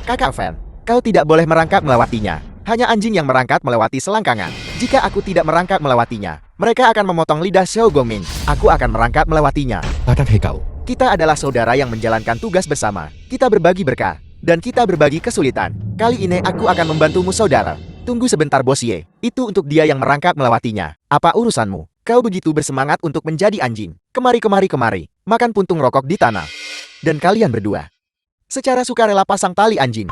Kakak Fan, kau tidak boleh merangkak melewatinya. Hanya anjing yang merangkak melewati selangkangan. Jika aku tidak merangkak melewatinya, mereka akan memotong lidah Xiao Goming. Aku akan merangkak melewatinya. Takak Hekau. Kita adalah saudara yang menjalankan tugas bersama. Kita berbagi berkah. Dan kita berbagi kesulitan. Kali ini aku akan membantumu saudara. Tunggu sebentar Bosye. Itu untuk dia yang merangkak melewatinya. Apa urusanmu? Kau begitu bersemangat untuk menjadi anjing. Kemari. Makan puntung rokok di tanah. Dan kalian berdua secara sukarela pasang tali anjing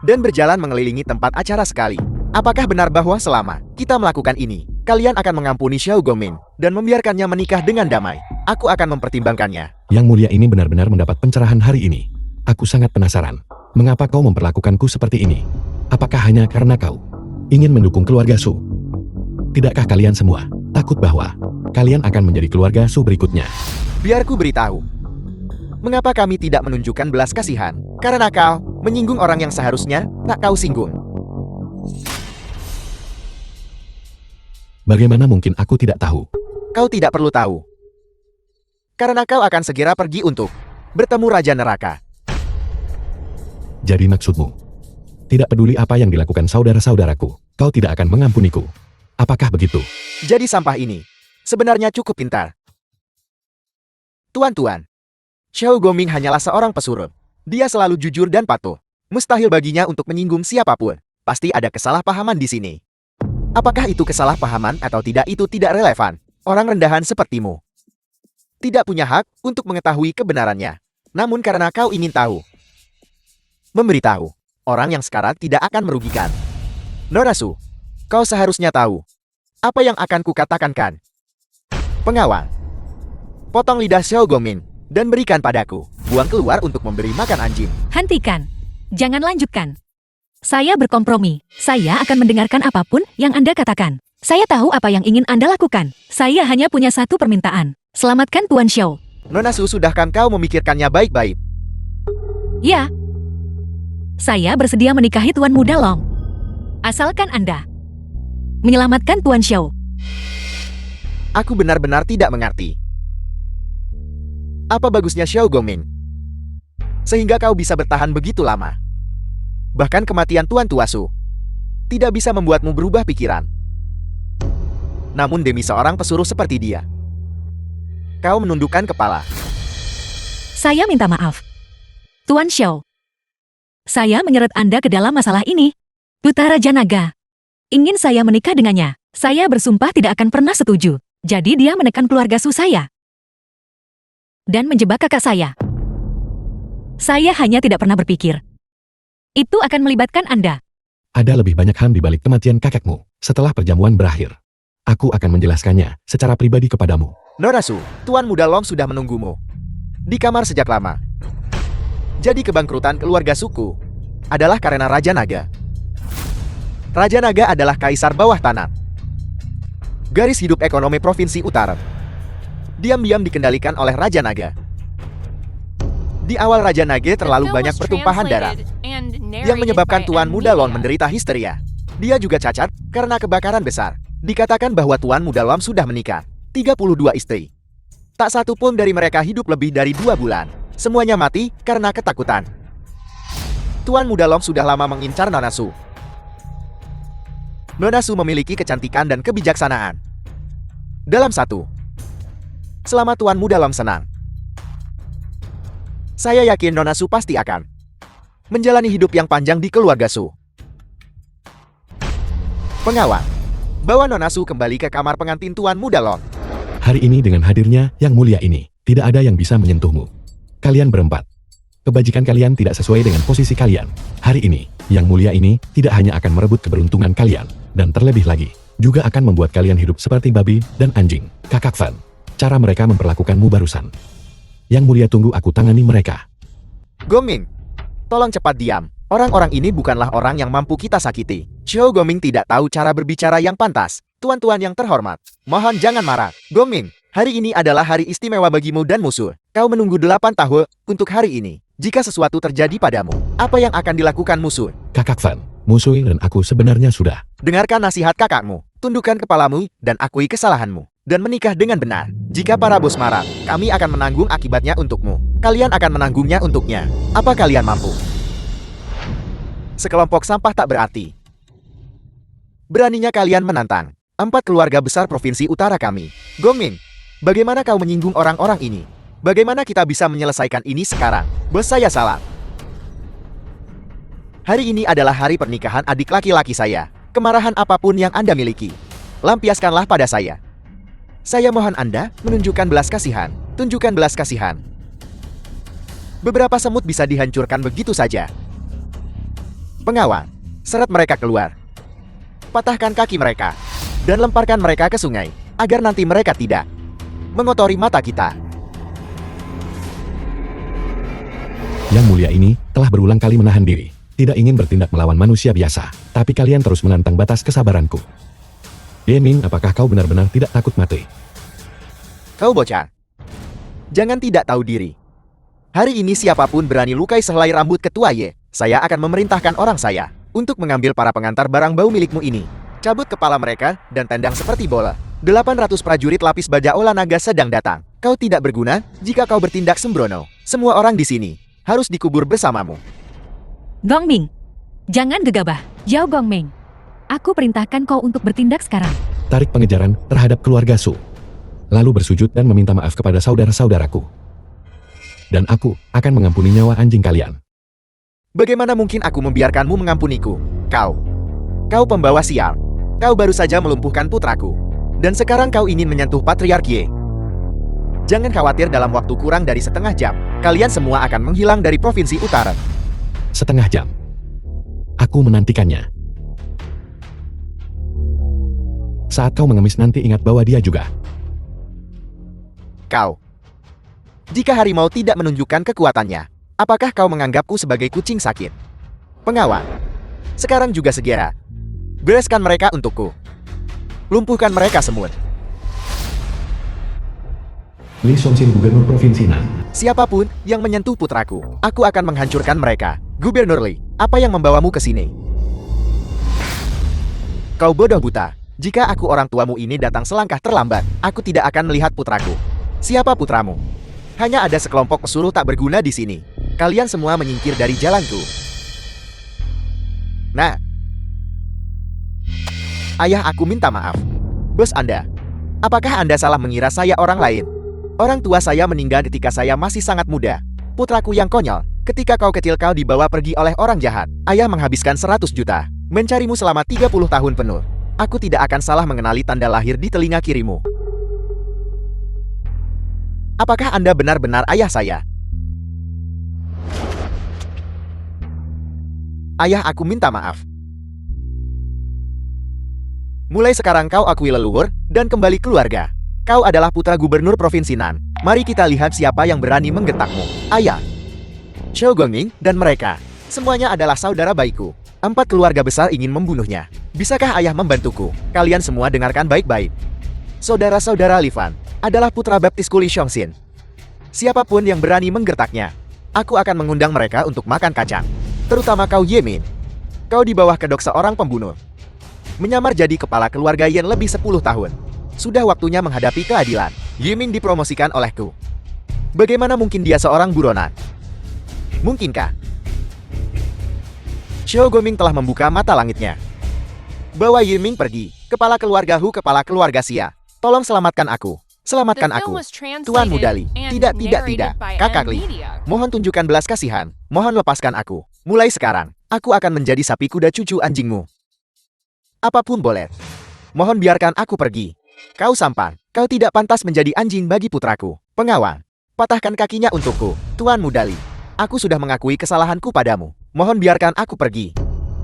dan berjalan mengelilingi tempat acara sekali. Apakah benar bahwa selama kita melakukan ini, kalian akan mengampuni Xiao Goming dan membiarkannya menikah dengan damai? Aku akan mempertimbangkannya. Yang mulia ini benar-benar mendapat pencerahan hari ini. Aku sangat penasaran. Mengapa kau memperlakukanku seperti ini? Apakah hanya karena kau ingin mendukung keluarga Su? Tidakkah kalian semua takut bahwa kalian akan menjadi keluarga Su berikutnya? Biar ku beritahu. Mengapa kami tidak menunjukkan belas kasihan? Karena kau menyinggung orang yang seharusnya tak kau singgung. Bagaimana mungkin aku tidak tahu? Kau tidak perlu tahu. Karena kau akan segera pergi untuk bertemu Raja Neraka. Jadi maksudmu, Tidak peduli apa yang dilakukan saudara-saudaraku, kau tidak akan mengampuniku. Apakah begitu? Jadi sampah ini sebenarnya cukup pintar. Tuan-tuan, Xiao Goming hanyalah seorang pesuruh. Dia selalu jujur dan patuh. Mustahil baginya untuk menyinggung siapapun. Pasti ada kesalahpahaman di sini. Apakah itu kesalahpahaman atau tidak itu tidak relevan. Orang rendahan sepertimu tidak punya hak untuk mengetahui kebenarannya. Namun karena kau ingin tahu, memberitahu, orang yang sekarat tidak akan merugikan. Norasu, kau seharusnya tahu apa yang akan kukatakan kan? Pengawal, potong lidah Xiao Gongmin dan berikan padaku. Buang keluar untuk memberi makan anjing. Hentikan. Jangan lanjutkan. Saya berkompromi. Saya akan mendengarkan apapun yang Anda katakan. Saya tahu apa yang ingin Anda lakukan. Saya hanya punya satu permintaan. Selamatkan Tuan Xiao. Nonasu, sudahkah kau memikirkannya baik-baik? Ya. Saya bersedia menikahi Tuan Muda Long. Asalkan Anda menyelamatkan Tuan Xiao. Aku benar-benar tidak mengerti. Apa bagusnya Xiao Gongming sehingga kau bisa bertahan begitu lama? Bahkan kematian Tuan Tuasu tidak bisa membuatmu berubah pikiran. Namun demi seorang pesuruh seperti dia, kau menundukkan kepala. Saya minta maaf. Tuan Xiao. Saya menyeret Anda ke dalam masalah ini. Putra Raja Naga ingin saya menikah dengannya. Saya bersumpah tidak akan pernah setuju. Jadi dia menekan keluarga Su saya dan menjebak kakak saya. Saya hanya tidak pernah berpikir itu akan melibatkan Anda. Ada lebih banyak hal di balik kematian kakekmu. Setelah perjamuan berakhir, aku akan menjelaskannya secara pribadi kepadamu. Norasu, Tuan Muda Long sudah menunggumu di kamar sejak lama. Jadi kebangkrutan keluarga suku adalah karena Raja Naga. Raja Naga adalah kaisar bawah tanah. Garis hidup ekonomi Provinsi Utara diam-diam dikendalikan oleh Raja Naga. Di awal Raja Naga terlalu banyak pertumpahan darah yang menyebabkan Tuan Muda Lon menderita histeria. Dia juga cacat karena kebakaran besar. Dikatakan bahwa Tuan Muda Lon sudah menikah 32 istri. Tak satu pun dari mereka hidup lebih dari 2 bulan. Semuanya mati karena ketakutan. Tuan Muda Long sudah lama mengincar Nonasu. Nonasu memiliki kecantikan dan kebijaksanaan. Dalam satu, selama Tuan Muda Long senang, saya yakin Nonasu pasti akan menjalani hidup yang panjang di keluarga Su. Pengawal, bawa Nonasu kembali ke kamar pengantin Tuan Muda Long. Hari ini dengan hadirnya yang mulia ini, tidak ada yang bisa menyentuhmu. Kalian berempat. Kebajikan kalian tidak sesuai dengan posisi kalian. Hari ini, yang mulia ini tidak hanya akan merebut keberuntungan kalian, dan terlebih lagi, juga akan membuat kalian hidup seperti babi dan anjing. Kakak Fan, cara mereka memperlakukanmu barusan. Yang mulia tunggu aku tangani mereka. Gongming, tolong cepat diam. Orang-orang ini bukanlah orang yang mampu kita sakiti. Xiao Gongming tidak tahu cara berbicara yang pantas. Tuan-tuan yang terhormat, mohon jangan marah. Gongming, hari ini adalah hari istimewa bagimu dan musuh. Kau menunggu 8 tahun untuk hari ini. Jika sesuatu terjadi padamu, apa yang akan dilakukan musuh? Kakak Fan, musuh dan aku sebenarnya sudah. Dengarkan nasihat kakakmu. Tundukkan kepalamu dan akui kesalahanmu. Dan menikah dengan benar. Jika para bos marah, kami akan menanggung akibatnya untukmu. Kalian akan menanggungnya untuknya. Apa kalian mampu? Sekelompok sampah tak berarti. Beraninya kalian menantang 4 keluarga besar Provinsi Utara kami. Gongming, bagaimana kau menyinggung orang-orang ini? Bagaimana kita bisa menyelesaikan ini sekarang? Bos saya salah. Hari ini adalah hari pernikahan adik laki-laki saya. Kemarahan apapun yang Anda miliki, lampiaskanlah pada saya. Saya mohon Anda menunjukkan belas kasihan. Tunjukkan belas kasihan. Beberapa semut bisa dihancurkan begitu saja. Pengawal, seret mereka keluar. Patahkan kaki mereka dan lemparkan mereka ke sungai, agar nanti mereka tidak mengotori mata kita. Yang mulia ini telah berulang kali menahan diri. Tidak ingin bertindak melawan manusia biasa. Tapi kalian terus menantang batas kesabaranku. Deming, apakah kau benar-benar tidak takut mati? Kau bocah. Jangan tidak tahu diri. Hari ini siapapun berani lukai sehelai rambut ketua Ye, saya akan memerintahkan orang saya untuk mengambil para pengantar barang bau milikmu ini. Cabut kepala mereka dan tendang seperti bola. 800 prajurit lapis baja olah naga sedang datang. Kau tidak berguna jika kau bertindak sembrono. Semua orang di sini harus dikubur bersamamu. Gongming, Jangan gegabah, Zhao Gongming. Aku perintahkan kau untuk bertindak sekarang. Tarik pengejaran terhadap keluarga Su. Lalu bersujud dan meminta maaf kepada saudara-saudaraku. Dan aku akan mengampuni nyawa anjing kalian. Bagaimana mungkin aku membiarkanmu mengampuniku? Kau pembawa sial. Kau baru saja melumpuhkan putraku. Dan sekarang kau ingin menyentuh patriarki. Jangan khawatir, dalam waktu kurang dari setengah jam, kalian semua akan menghilang dari provinsi utara. Setengah jam. Aku menantikannya. Saat kau mengemis nanti ingat bahwa dia juga. Jika harimau tidak menunjukkan kekuatannya, apakah kau menganggapku sebagai kucing sakit? Pengawal. Sekarang juga segera. Bereskan mereka untukku. Lumpuhkan mereka semua. Li Songxin, Gubernur Provinsi Nan. Siapapun yang menyentuh putraku, aku akan menghancurkan mereka. Gubernur Li, apa yang membawamu ke sini? Kau bodoh buta. Jika aku orang tuamu ini datang selangkah terlambat, aku tidak akan melihat putraku. Siapa putramu? Hanya ada sekelompok pesuruh tak berguna di sini. Kalian semua menyingkir dari jalanku. Nah, ayah aku minta maaf. Bos Anda, apakah Anda salah mengira saya orang lain? Orang tua saya meninggal ketika saya masih sangat muda. Putraku yang konyol, ketika kau kecil kau dibawa pergi oleh orang jahat. Ayah menghabiskan 100 juta, mencarimu selama 30 tahun penuh. Aku tidak akan salah mengenali tanda lahir di telinga kirimu. Apakah Anda benar-benar ayah saya? Ayah aku minta maaf. Mulai sekarang kau akui leluhur dan kembali keluarga. Kau adalah putra gubernur Provinsi Nan. Mari kita lihat siapa yang berani menggetakmu. Ayah, Zhao Gongming dan mereka, semuanya adalah saudara baikku. 4 keluarga besar ingin membunuhnya. Bisakah ayah membantuku? Kalian semua dengarkan baik-baik. Saudara-saudara Li Fan adalah putra baptisku Li Songxin. Siapapun yang berani menggertaknya, aku akan mengundang mereka untuk makan kacang. Terutama kau Ye Min. Kau di bawah kedok seorang pembunuh. Menyamar jadi kepala keluarga Yen lebih 10 tahun. Sudah waktunya menghadapi keadilan. Ye Min dipromosikan olehku. Bagaimana mungkin dia seorang buronan? Mungkinkah? Zhao Gongming telah membuka mata langitnya. Bawa Ye Min pergi. Kepala keluarga Hu, kepala keluarga Xia. Tolong selamatkan aku. Selamatkan The aku. film was Tuan translated Muda Li. and Tidak. narrated by Kakak Li. Media. Mohon tunjukkan belas kasihan. Mohon lepaskan aku. Mulai sekarang, aku akan menjadi sapi kuda cucu anjingmu. Apapun boleh. Mohon biarkan aku pergi. Kau sampan. Kau tidak pantas menjadi anjing bagi putraku. Pengawal. Patahkan kakinya untukku. Tuan Muda Li. Aku sudah mengakui kesalahanku padamu. Mohon biarkan aku pergi.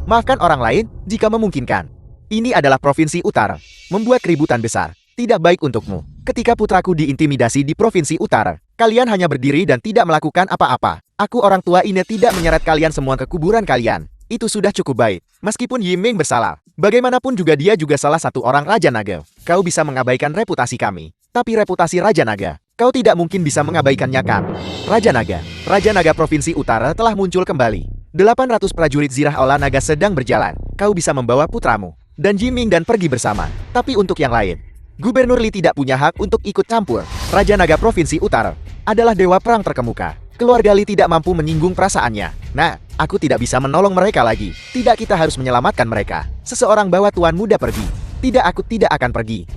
Maafkan orang lain jika memungkinkan. Ini adalah provinsi utara. Membuat keributan besar. Tidak baik untukmu. Ketika putraku diintimidasi di provinsi utara, kalian hanya berdiri dan tidak melakukan apa-apa. Aku orang tua ini tidak menyeret kalian semua ke kuburan kalian. Itu sudah cukup baik. Meskipun Ye Min bersalah, bagaimanapun juga dia juga salah satu orang Raja Naga. Kau bisa mengabaikan reputasi kami. Tapi reputasi Raja Naga, kau tidak mungkin bisa mengabaikannya kan? Raja Naga Provinsi Utara telah muncul kembali. 800 prajurit Zirah Olah Naga sedang berjalan. Kau bisa membawa putramu dan Jiming dan pergi bersama. Tapi untuk yang lain, Gubernur Li tidak punya hak untuk ikut campur. Raja Naga Provinsi Utara adalah dewa perang terkemuka. Keluarga Li tidak mampu menyinggung perasaannya. Nah, aku tidak bisa menolong mereka lagi. Tidak, kita harus menyelamatkan mereka. Seseorang bawa Tuan Muda pergi. Tidak, aku tidak akan pergi.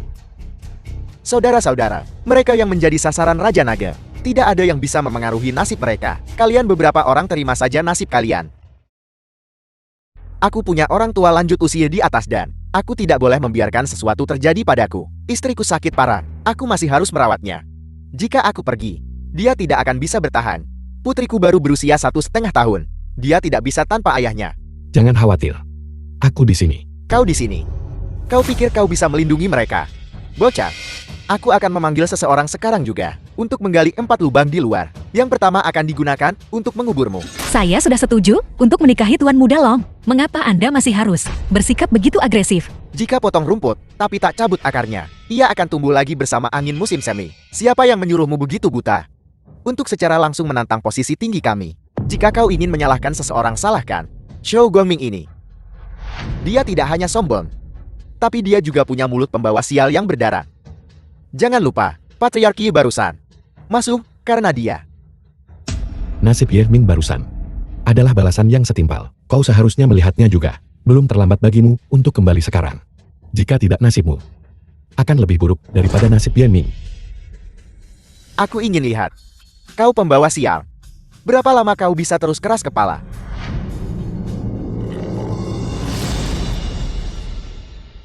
Saudara-saudara, mereka yang menjadi sasaran Raja Naga, tidak ada yang bisa memengaruhi nasib mereka. Kalian beberapa orang terima saja nasib kalian. Aku punya orang tua lanjut usia di atas dan aku tidak boleh membiarkan sesuatu terjadi padaku. Istriku sakit parah, aku masih harus merawatnya. Jika aku pergi, dia tidak akan bisa bertahan. Putriku baru berusia 1,5 tahun. Dia tidak bisa tanpa ayahnya. Jangan khawatir. Aku di sini. Kau di sini. Kau pikir kau bisa melindungi mereka? Bocah, aku akan memanggil seseorang sekarang juga untuk menggali 4 lubang di luar. Yang pertama akan digunakan untuk menguburmu. Saya sudah setuju untuk menikahi Tuan Muda Long. Mengapa Anda masih harus bersikap begitu agresif? Jika potong rumput, tapi tak cabut akarnya, ia akan tumbuh lagi bersama angin musim semi. Siapa yang menyuruhmu begitu buta? Untuk secara langsung menantang posisi tinggi kami. Jika kau ingin menyalahkan seseorang, salahkan Zhao Gongming ini. Dia tidak hanya sombong, tapi dia juga punya mulut pembawa sial yang berdarah. Jangan lupa, patriarki barusan masuk karena dia. Nasib Ye Min barusan adalah balasan yang setimpal. Kau seharusnya melihatnya juga. Belum terlambat bagimu untuk kembali sekarang. Jika tidak, nasibmu akan lebih buruk daripada nasib Yan Ming. Aku ingin lihat. Kau pembawa sial. Berapa lama kau bisa terus keras kepala?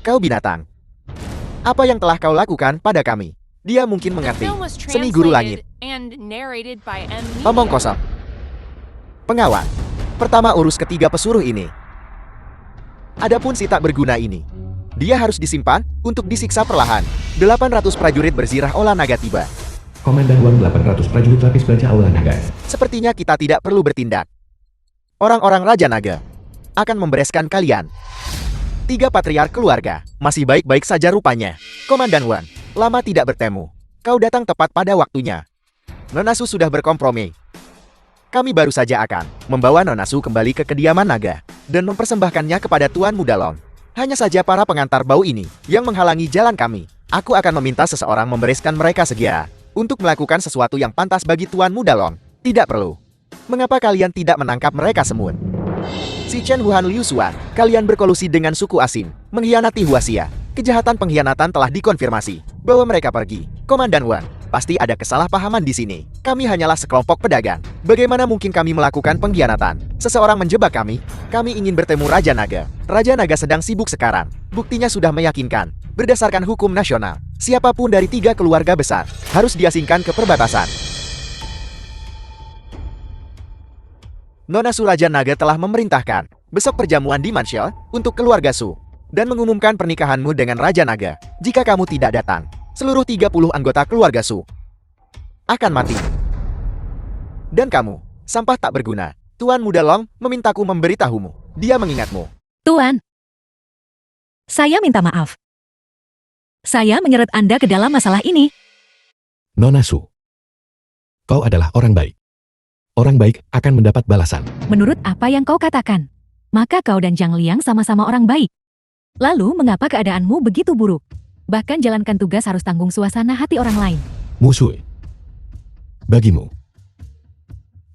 Kau binatang. Apa yang telah kau lakukan pada kami? Dia mungkin The mengerti. film was Seni guru langit. translated and narrated by M. Omong Media. kosong. Pengawal. Pertama urus ketiga pesuruh ini. Adapun si tak berguna ini, dia harus disimpan untuk disiksa perlahan. 800 prajurit berzirah olah naga tiba. Komandan Wang 800 prajurit lapis baja aula naga. Sepertinya kita tidak perlu bertindak. Orang-orang Raja Naga akan membereskan kalian. 3 patriark keluarga, masih baik-baik saja rupanya. Komandan Wan, lama tidak bertemu. Kau datang tepat pada waktunya. Nonasu sudah berkompromi. Kami baru saja akan membawa Nonasu kembali ke kediaman naga dan mempersembahkannya kepada Tuan Muda Long. Hanya saja para pengantar bau ini yang menghalangi jalan kami. Aku akan meminta seseorang membereskan mereka segera untuk melakukan sesuatu yang pantas bagi Tuan Muda Long. Tidak perlu. Mengapa kalian tidak menangkap mereka semua? Si Chen Huan Liu Xuan, kalian berkolusi dengan suku asing, mengkhianati Huaxia. Kejahatan pengkhianatan telah dikonfirmasi. Bawa mereka pergi. Komandan Wan, pasti ada kesalahpahaman di sini. Kami hanyalah sekelompok pedagang. Bagaimana mungkin kami melakukan pengkhianatan? Seseorang menjebak kami. Kami ingin bertemu Raja Naga. Raja Naga sedang sibuk sekarang. Buktinya sudah meyakinkan. Berdasarkan hukum nasional, siapapun dari 3 keluarga besar harus diasingkan ke perbatasan. Nona Su Raja Naga telah memerintahkan besok perjamuan di Mansil untuk keluarga Su dan mengumumkan pernikahanmu dengan Raja Naga. Jika kamu tidak datang, seluruh 30 anggota keluarga Su akan mati. Dan kamu, sampah tak berguna. Tuan Muda Long memintaku memberitahumu. Dia mengingatmu. Tuan, saya minta maaf. Saya menyeret Anda ke dalam masalah ini. Nona Su, kau adalah orang baik. Orang baik akan mendapat balasan. Menurut apa yang kau katakan, maka kau dan Zhang Liang sama-sama orang baik. Lalu mengapa keadaanmu begitu buruk? Bahkan jalankan tugas harus tanggung suasana hati orang lain. Musuh. Bagimu,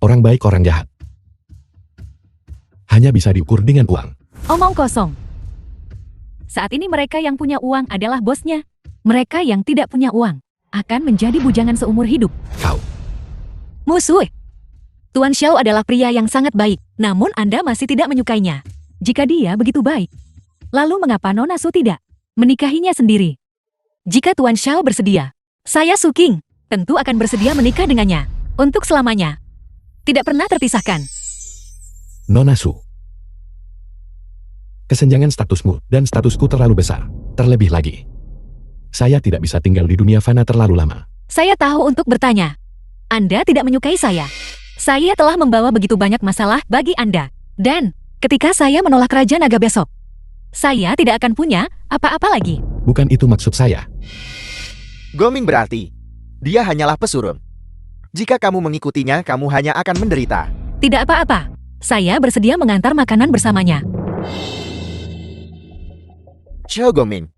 orang baik orang jahat hanya bisa diukur dengan uang. Omong kosong. Saat ini mereka yang punya uang adalah bosnya. Mereka yang tidak punya uang akan menjadi bujangan seumur hidup. Kau, Musuh. Tuan Xiao adalah pria yang sangat baik, namun Anda masih tidak menyukainya. Jika dia begitu baik, lalu mengapa Nona Su tidak menikahinya sendiri? Jika Tuan Xiao bersedia, saya Su King tentu akan bersedia menikah dengannya untuk selamanya. Tidak pernah terpisahkan. Nona Su. Kesenjangan statusmu dan statusku terlalu besar. Terlebih lagi, saya tidak bisa tinggal di dunia fana terlalu lama. Saya tahu untuk bertanya. Anda tidak menyukai saya. Saya telah membawa begitu banyak masalah bagi Anda. Dan, ketika saya menolak Raja Naga besok, saya tidak akan punya apa-apa lagi. Bukan itu maksud saya. Goming berarti, dia hanyalah pesuruh. Jika kamu mengikutinya, kamu hanya akan menderita. Tidak apa-apa. Saya bersedia mengantar makanan bersamanya. Xiao Goming,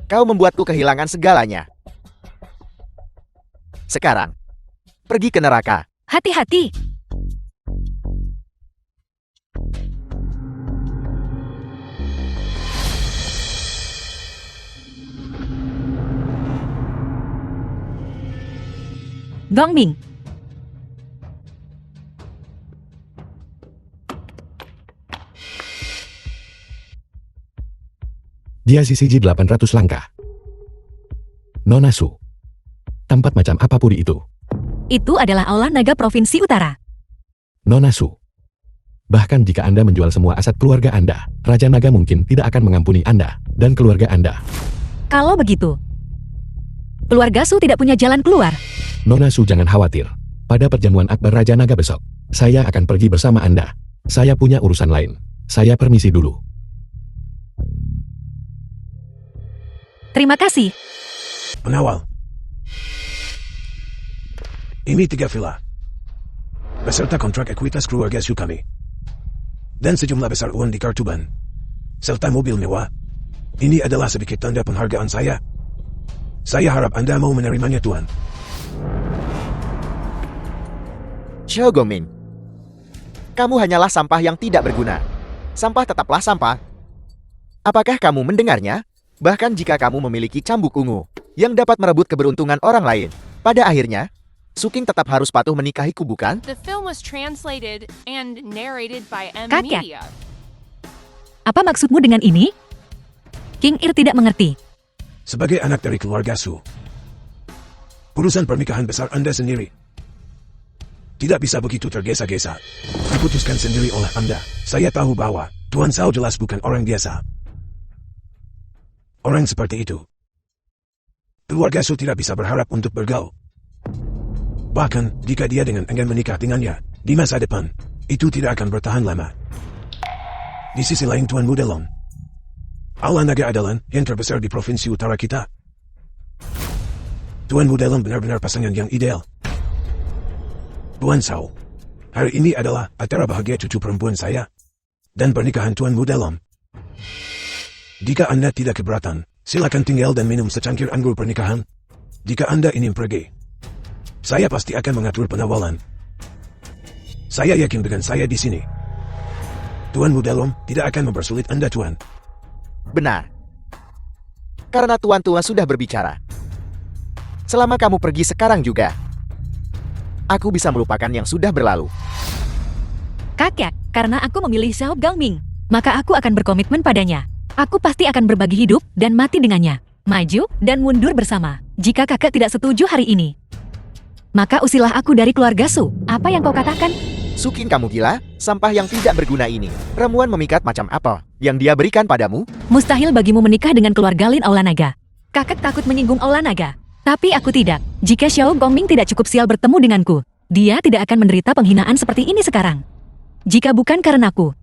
kau membuatku kehilangan segalanya. Sekarang, pergi ke neraka. Hati-hati. Gongming. Dia CCG 800 langkah. Nona Su. Tempat macam apapun itu. Itu adalah Aula Naga Provinsi Utara. Nona Su. Bahkan jika Anda menjual semua aset keluarga Anda, Raja Naga mungkin tidak akan mengampuni Anda dan keluarga Anda. Kalau begitu, keluarga Su tidak punya jalan keluar. Nona Su, jangan khawatir. Pada perjamuan akbar Raja Naga besok, saya akan pergi bersama Anda. Saya punya urusan lain. Saya permisi dulu. Terima kasih. Pengawal. Ini 3 villa beserta kontrak ekuitas keluarga Su kami. Dan sejumlah besar uang di kartu ban, serta mobil mewah. Ini adalah sedikit tanda penghargaan saya. Saya harap Anda mau menerimanya, Tuan. Xiao Goming, Kamu hanyalah sampah yang tidak berguna. Sampah tetaplah sampah. Apakah kamu mendengarnya? Bahkan jika kamu memiliki cambuk ungu yang dapat merebut keberuntungan orang lain, pada akhirnya, Suking tetap harus patuh menikahiku, bukan? The film was translated and narrated by M Kakek. Media. Apa maksudmu dengan ini? King Ir tidak mengerti. Sebagai anak dari keluarga Su, urusan pernikahan besar Anda sendiri tidak bisa begitu tergesa-gesa. Diputuskan sendiri oleh Anda. Saya tahu bahwa Tuan Sao jelas bukan orang biasa. Orang seperti itu, keluarga Su tidak bisa berharap untuk bergaul. Bahkan, jika dia dengan enggan menikah dengannya, di masa depan, itu tidak akan bertahan lama. Di sisi lain Tuan Muda Long, Aula Naga adalah yang terbesar di provinsi utara kita. Tuan Muda Long benar-benar pasangan yang ideal. Tuan Sao, hari ini adalah acara bahagia cucu perempuan saya, dan pernikahan Tuan Muda Long. Jika Anda tidak keberatan, silakan tinggal dan minum secangkir anggur pernikahan. Jika Anda ingin pergi, saya pasti akan mengatur penawalan. Saya yakin dengan saya di sini, Tuan Muda Long tidak akan mempersulit Anda, Tuan. Benar. Karena Tuan tua sudah berbicara. Selama kamu pergi sekarang juga, aku bisa melupakan yang sudah berlalu. Kakek, karena aku memilih Xiao Gangming, maka aku akan berkomitmen padanya. Aku pasti akan berbagi hidup dan mati dengannya. Maju dan mundur bersama. Jika kakek tidak setuju hari ini, maka usilah aku dari keluarga Su. Apa yang kau katakan? Suking, kamu gila? Sampah yang tidak berguna ini, ramuan memikat macam apa yang dia berikan padamu? Mustahil bagimu menikah dengan keluarga Lin Aula Naga. Kakek takut menyinggung Aula Naga. Tapi aku tidak. Jika Xiao Gongming tidak cukup sial bertemu denganku, dia tidak akan menderita penghinaan seperti ini sekarang. Jika bukan karenaku,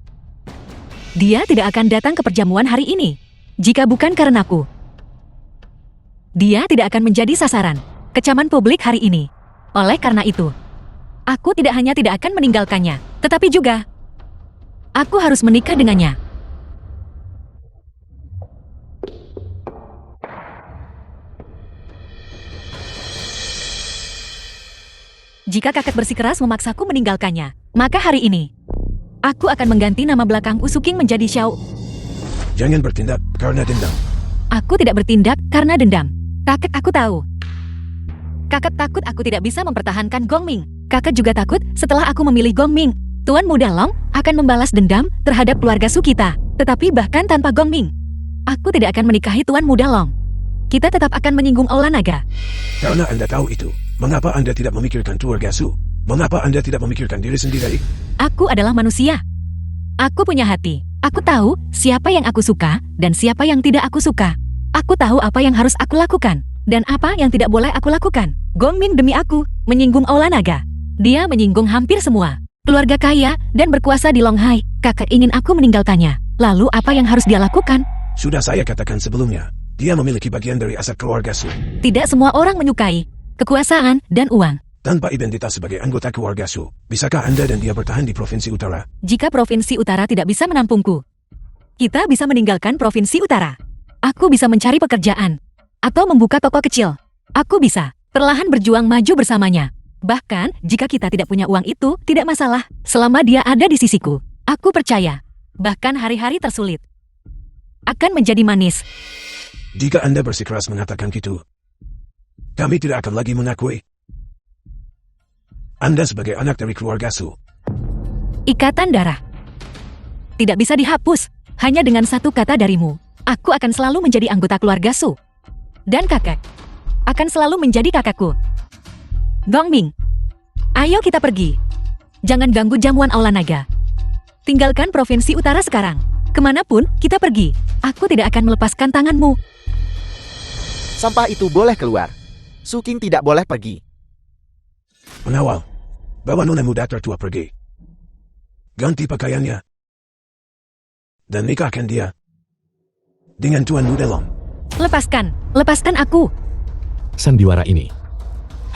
dia tidak akan datang ke perjamuan hari ini. Jika bukan karenaku, dia tidak akan menjadi sasaran kecaman publik hari ini. Oleh karena itu, aku tidak hanya tidak akan meninggalkannya, tetapi juga aku harus menikah dengannya. Jika kakek bersikeras memaksaku meninggalkannya, maka hari ini aku akan mengganti nama belakang Usuking menjadi Xiao. Jangan bertindak karena dendam. Aku tidak bertindak karena dendam. Kakek, aku tahu. Kakek takut aku tidak bisa mempertahankan Gongming. Kakek juga takut setelah aku memilih Gongming, Tuan Muda Long akan membalas dendam terhadap keluarga Su kita. Tetapi bahkan tanpa Gongming, aku tidak akan menikahi Tuan Muda Long. Kita tetap akan menyinggung Aula Naga. Karena Anda tahu itu, mengapa Anda tidak memikirkan keluarga Su? Mengapa Anda tidak memikirkan diri sendiri? Aku adalah manusia. Aku punya hati. Aku tahu siapa yang aku suka dan siapa yang tidak aku suka. Aku tahu apa yang harus aku lakukan dan apa yang tidak boleh aku lakukan. Gongming demi aku menyinggung Aula Naga. Dia menyinggung hampir semua keluarga kaya dan berkuasa di Longhai. Kakek ingin aku meninggalkannya. Lalu apa yang harus dia lakukan? Sudah saya katakan sebelumnya, dia memiliki bagian dari aset keluarga Su. Tidak semua orang menyukai kekuasaan dan uang. Tanpa identitas sebagai anggota keluarga Su, bisakah Anda dan dia bertahan di Provinsi Utara? Jika Provinsi Utara tidak bisa menampungku, kita bisa meninggalkan Provinsi Utara. Aku bisa mencari pekerjaan atau membuka toko kecil. Aku bisa perlahan berjuang maju bersamanya. Bahkan, jika kita tidak punya uang itu, tidak masalah. Selama dia ada di sisiku, aku percaya. Bahkan hari-hari tersulit akan menjadi manis. Jika Anda bersikeras mengatakan gitu, kami tidak akan lagi mengakui Anda sebagai anak dari keluarga Su. Ikatan darah tidak bisa dihapus hanya dengan satu kata darimu. Aku akan selalu menjadi anggota keluarga Su. Dan kakek akan selalu menjadi kakakku. Gongming, ayo kita pergi. Jangan ganggu jamuan Aula Naga. Tinggalkan Provinsi Utara sekarang. Kemanapun kita pergi, aku tidak akan melepaskan tanganmu. Sampah itu boleh keluar. Suking tidak boleh pergi. Penawal, bawa nona muda tertua pergi. Ganti pakaiannya. Dan nikahkan dia dengan Tuan Muda Long. Lepaskan aku. Sandiwara ini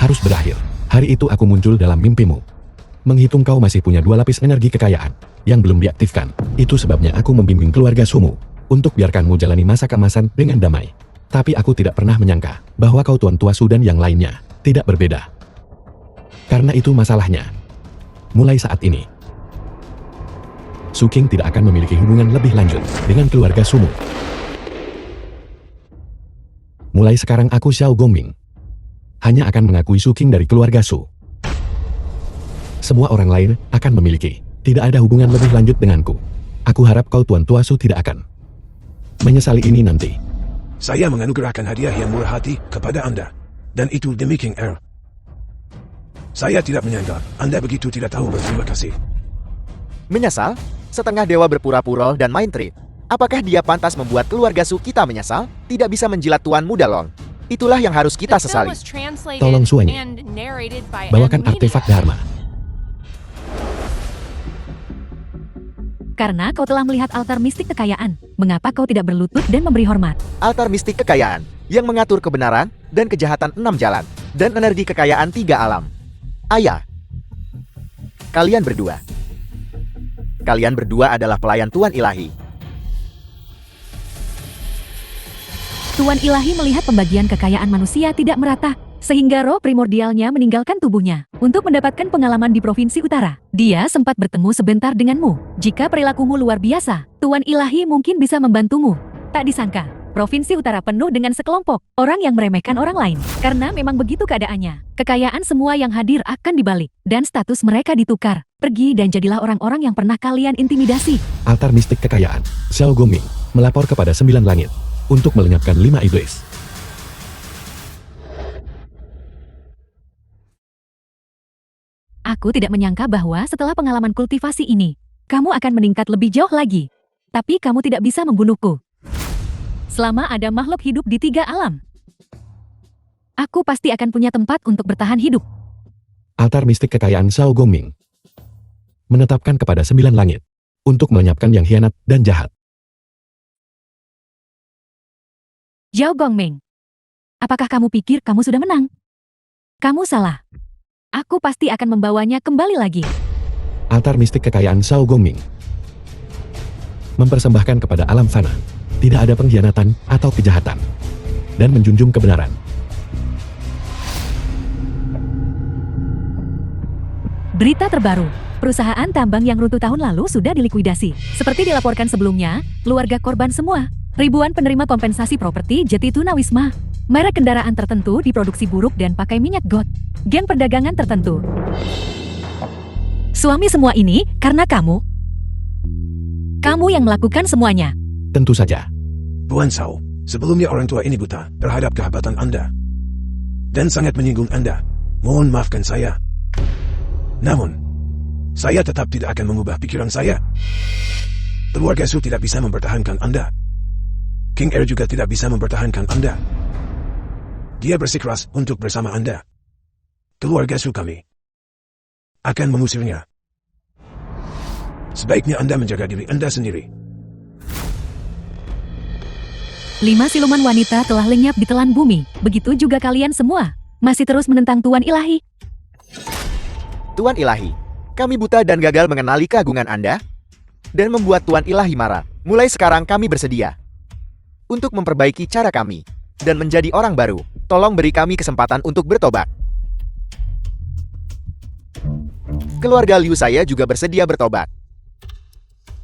harus berakhir. Hari itu aku muncul dalam mimpimu. Menghitung kau masih punya 2 lapis energi kekayaan yang belum diaktifkan. Itu sebabnya aku membimbing keluarga Sumu untuk biarkanmu jalani masa keemasan dengan damai. Tapi aku tidak pernah menyangka bahwa kau Tuan Tua Su dan yang lainnya tidak berbeda. Karena itu masalahnya. Mulai saat ini, Su King tidak akan memiliki hubungan lebih lanjut dengan keluarga Sumu. Mulai sekarang aku Xiao Gongming hanya akan mengakui Su King dari keluarga Su. Semua orang lain akan memiliki. Tidak ada hubungan lebih lanjut denganku. Aku harap kau Tuan Tua Su tidak akan menyesali ini nanti. Saya menganugerahkan hadiah yang murah hati kepada Anda. Dan itu demi King Er. Saya tidak menyangka Anda begitu tidak tahu berterima kasih. Menyesal? Setengah dewa berpura-pura dan main trik. Apakah dia pantas membuat keluarga Su kita menyesal? Tidak bisa menjilat Tuan Muda Long. Itulah yang harus kita The film sesali. was translated Tolong Suanya. and narrated by Bawakan M. artefak Media. Dharma. Karena kau telah melihat altar mistik kekayaan, mengapa kau tidak berlutut dan memberi hormat? Altar mistik kekayaan yang mengatur kebenaran dan kejahatan 6 jalan dan energi kekayaan 3 alam. Ayah, kalian berdua adalah pelayan Tuan Ilahi. Tuan Ilahi melihat pembagian kekayaan manusia tidak merata, sehingga roh primordialnya meninggalkan tubuhnya. Untuk mendapatkan pengalaman di Provinsi Utara, dia sempat bertemu sebentar denganmu. Jika perilakumu luar biasa, Tuan Ilahi mungkin bisa membantumu. Tak disangka, Provinsi Utara penuh dengan sekelompok orang yang meremehkan orang lain. Karena memang begitu keadaannya. Kekayaan semua yang hadir akan dibalik, dan status mereka ditukar. Pergi dan jadilah orang-orang yang pernah kalian intimidasi. Altar mistik kekayaan. Xiao Gongming melapor kepada 9 langit untuk melenyapkan 5 iblis. Aku tidak menyangka bahwa setelah pengalaman kultivasi ini, kamu akan meningkat lebih jauh lagi. Tapi kamu tidak bisa membunuhku. Selama ada makhluk hidup di 3 alam, aku pasti akan punya tempat untuk bertahan hidup. Altar mistik kekayaan Xiao Gongming menetapkan kepada 9 langit untuk melenyapkan yang hianat dan jahat. Zhao Gongming, apakah kamu pikir kamu sudah menang? Kamu salah. Aku pasti akan membawanya kembali lagi. Altar mistik kekayaan Xiao Gongming mempersembahkan kepada alam fana. Tidak ada pengkhianatan atau kejahatan. Dan menjunjung kebenaran. Berita terbaru. Perusahaan tambang yang runtuh tahun lalu sudah dilikuidasi. Seperti dilaporkan sebelumnya, keluarga korban semua. Ribuan penerima kompensasi properti Jeti Tunawisma. Merek kendaraan tertentu diproduksi buruk dan pakai minyak got. Geng perdagangan tertentu. Suami semua ini karena kamu. Kamu yang melakukan semuanya. Tentu saja. Tuan Sao, sebelumnya orang tua ini buta terhadap kehebatan Anda. Dan sangat menyinggung Anda. Mohon maafkan saya. Namun, saya tetap tidak akan mengubah pikiran saya. Keluarga Su tidak bisa mempertahankan Anda. King Er juga tidak bisa mempertahankan Anda. Dia bersikeras untuk bersama Anda. Keluarga Su kami akan mengusirnya. Sebaiknya Anda menjaga diri Anda sendiri. 5 siluman wanita telah lenyap di telan bumi. Begitu juga kalian semua. Masih terus menentang Tuan Ilahi. Tuan Ilahi, kami buta dan gagal mengenali keagungan Anda dan membuat Tuan Ilahi marah. Mulai sekarang kami bersedia untuk memperbaiki cara kami dan menjadi orang baru. Tolong beri kami kesempatan untuk bertobat. Keluarga Liu saya juga bersedia bertobat.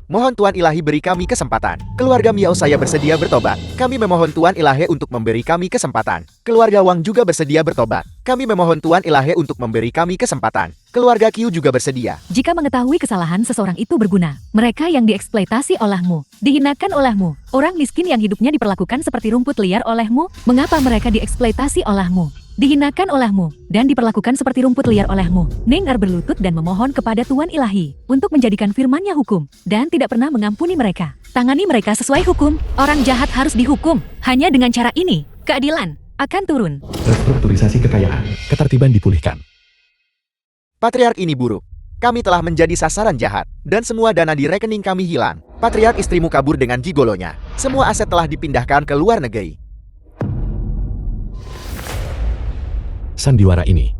Mohon Tuan Ilahi beri kami kesempatan. Keluarga Miao saya bersedia bertobat. Kami memohon Tuan Ilahi untuk memberi kami kesempatan. Keluarga Wang juga bersedia bertobat. Kami memohon Tuan Ilahi untuk memberi kami kesempatan. Keluarga Qiu juga bersedia. Jika mengetahui kesalahan seseorang itu berguna, mereka yang dieksploitasi olehmu, dihinakan olehmu, orang miskin yang hidupnya diperlakukan seperti rumput liar olehmu, mengapa mereka dieksploitasi olehmu? Dihinakan olehmu, dan diperlakukan seperti rumput liar olehmu. Nengar berlutut dan memohon kepada Tuan Ilahi untuk menjadikan firman-Nya hukum, dan tidak pernah mengampuni mereka. Tangani mereka sesuai hukum. Orang jahat harus dihukum. Hanya dengan cara ini, keadilan akan turun. Restrukturisasi kekayaan. Ketertiban dipulihkan. Patriark ini buruk. Kami telah menjadi sasaran jahat, dan semua dana di rekening kami hilang. Patriark istrimu kabur dengan gigolonya. Semua aset telah dipindahkan ke luar negeri. Sandiwara ini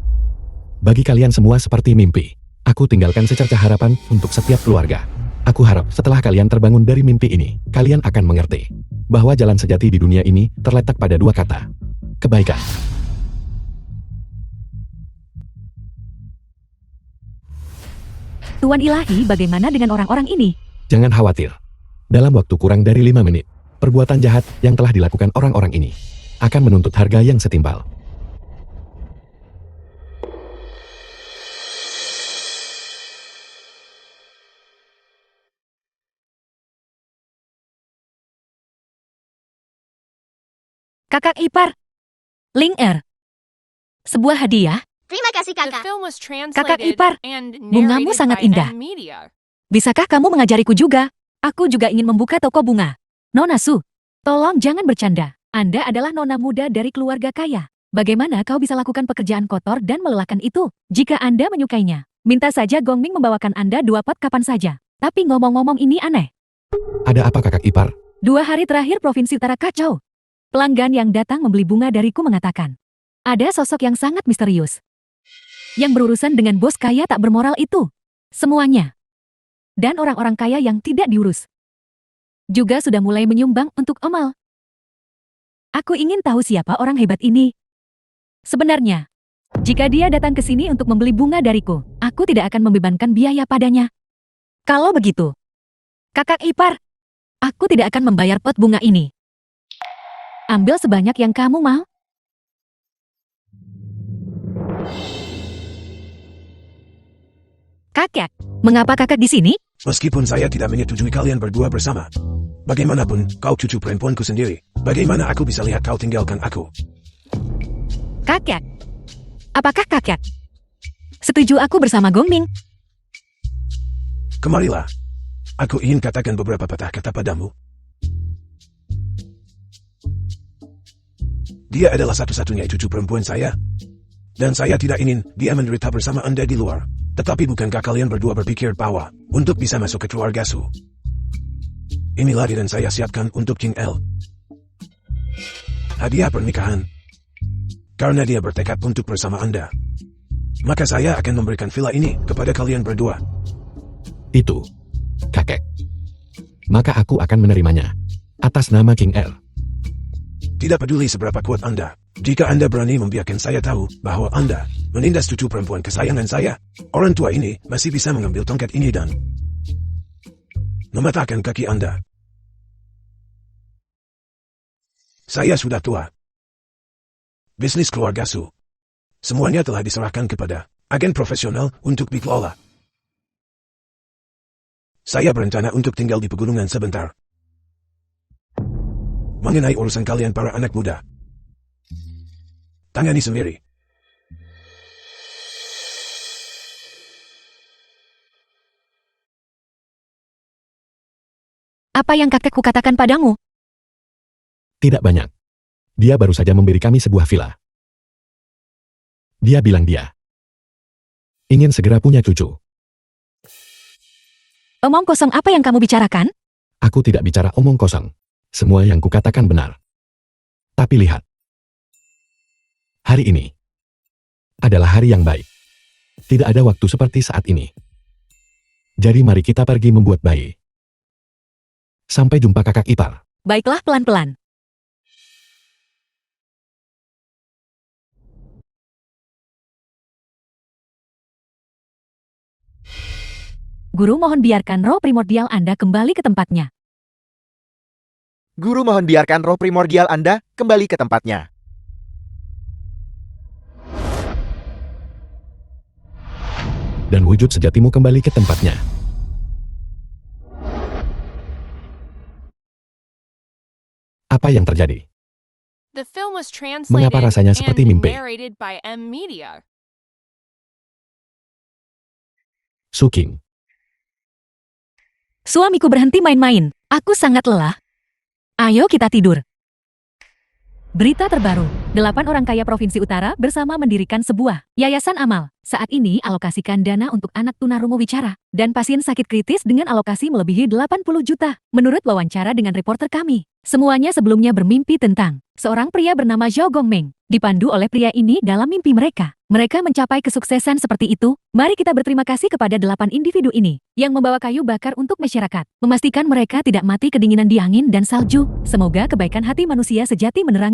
bagi kalian semua seperti mimpi. Aku tinggalkan secercah harapan untuk setiap keluarga. Aku harap setelah kalian terbangun dari mimpi ini, kalian akan mengerti bahwa jalan sejati di dunia ini terletak pada 2 kata. Kebaikan. Tuan Ilahi, bagaimana dengan orang-orang ini? Jangan khawatir. Dalam waktu kurang dari 5 menit, perbuatan jahat yang telah dilakukan orang-orang ini akan menuntut harga yang setimpal. Kakak ipar. Ling Er. Sebuah hadiah. Terima kasih The kakak. film was Kakak translated ipar, and bungamu narrated sangat by indah. M-Media. Bisakah kamu mengajariku juga? Aku juga ingin membuka toko bunga. Nona Su, tolong jangan bercanda. Anda adalah nona muda dari keluarga kaya. Bagaimana kau bisa lakukan pekerjaan kotor dan melelahkan itu? Jika Anda menyukainya, minta saja Gongming membawakan Anda 2 pot kapan saja. Tapi ngomong-ngomong ini aneh. Ada apa kakak ipar? 2 hari terakhir Provinsi Utara kacau. Pelanggan yang datang membeli bunga dariku mengatakan, ada sosok yang sangat misterius. Yang berurusan dengan bos kaya tak bermoral itu. Semuanya. Dan orang-orang kaya yang tidak diurus. Juga sudah mulai menyumbang untuk Omal. Aku ingin tahu siapa orang hebat ini. Sebenarnya, jika dia datang ke sini untuk membeli bunga dariku, aku tidak akan membebankan biaya padanya. Kalau begitu, kakak ipar, aku tidak akan membayar pot bunga ini. Ambil sebanyak yang kamu mau. Kakek, mengapa kakak di sini? Meskipun saya tidak menyetujui kalian berdua bersama. Bagaimanapun, kau cucu perempuanku sendiri. Bagaimana aku bisa lihat kau tinggalkan aku? Kakek, apakah kakek setuju aku bersama Gongming? Kemarilah. Aku ingin katakan beberapa patah kata padamu. Dia adalah satu-satunya cucu perempuan saya. Dan saya tidak ingin dia menderita bersama Anda di luar. Tetapi bukankah kalian berdua berpikir bahwa untuk bisa masuk ke keluarga Su? Inilah dan saya siapkan untuk King L. Hadiah pernikahan. Karena dia bertekad untuk bersama Anda. Maka saya akan memberikan villa ini kepada kalian berdua. Itu, kakek. Maka aku akan menerimanya. Atas nama King R. Tidak peduli seberapa kuat Anda. Jika Anda berani membiarkan saya tahu bahwa Anda menindas cucu perempuan kesayangan saya, orang tua ini masih bisa mengambil tongkat ini dan mematahkan kaki Anda. Saya sudah tua. Bisnis keluarga Su. Semuanya telah diserahkan kepada agen profesional untuk dikelola. Saya berencana untuk tinggal di pegunungan sebentar. Mengenai urusan kalian para anak muda, tangani sendiri. Apa yang kakekku katakan padamu? Tidak banyak. Dia baru saja memberi kami sebuah villa. Dia bilang dia ingin segera punya cucu. Omong kosong apa yang kamu bicarakan? Aku tidak bicara omong kosong. Semua yang kukatakan benar. Tapi lihat. Hari ini adalah hari yang baik. Tidak ada waktu seperti saat ini. Jadi mari kita pergi membuat bayi. Sampai jumpa kakak ipar. Baiklah pelan-pelan. Guru mohon biarkan roh primordial Anda kembali ke tempatnya. Guru mohon biarkan roh primordial Anda kembali ke tempatnya. Dan wujud sejatimu kembali ke tempatnya. Apa yang terjadi? The film was translated Mengapa rasanya seperti and mimpi? narrated by M-Media. Suking. Suamiku berhenti main-main. Aku sangat lelah. Ayo kita tidur. Berita terbaru, 8 orang kaya Provinsi Utara bersama mendirikan sebuah yayasan amal. Saat ini alokasikan dana untuk anak tunarungu wicara dan pasien sakit kritis dengan alokasi melebihi 80 juta. Menurut wawancara dengan reporter kami, semuanya sebelumnya bermimpi tentang seorang pria bernama Zhao Gongming. Dipandu oleh pria ini dalam mimpi mereka. Mereka mencapai kesuksesan seperti itu. Mari kita berterima kasih kepada 8 individu ini yang membawa kayu bakar untuk masyarakat. Memastikan mereka tidak mati kedinginan di angin dan salju. Semoga kebaikan hati manusia sejati menerangi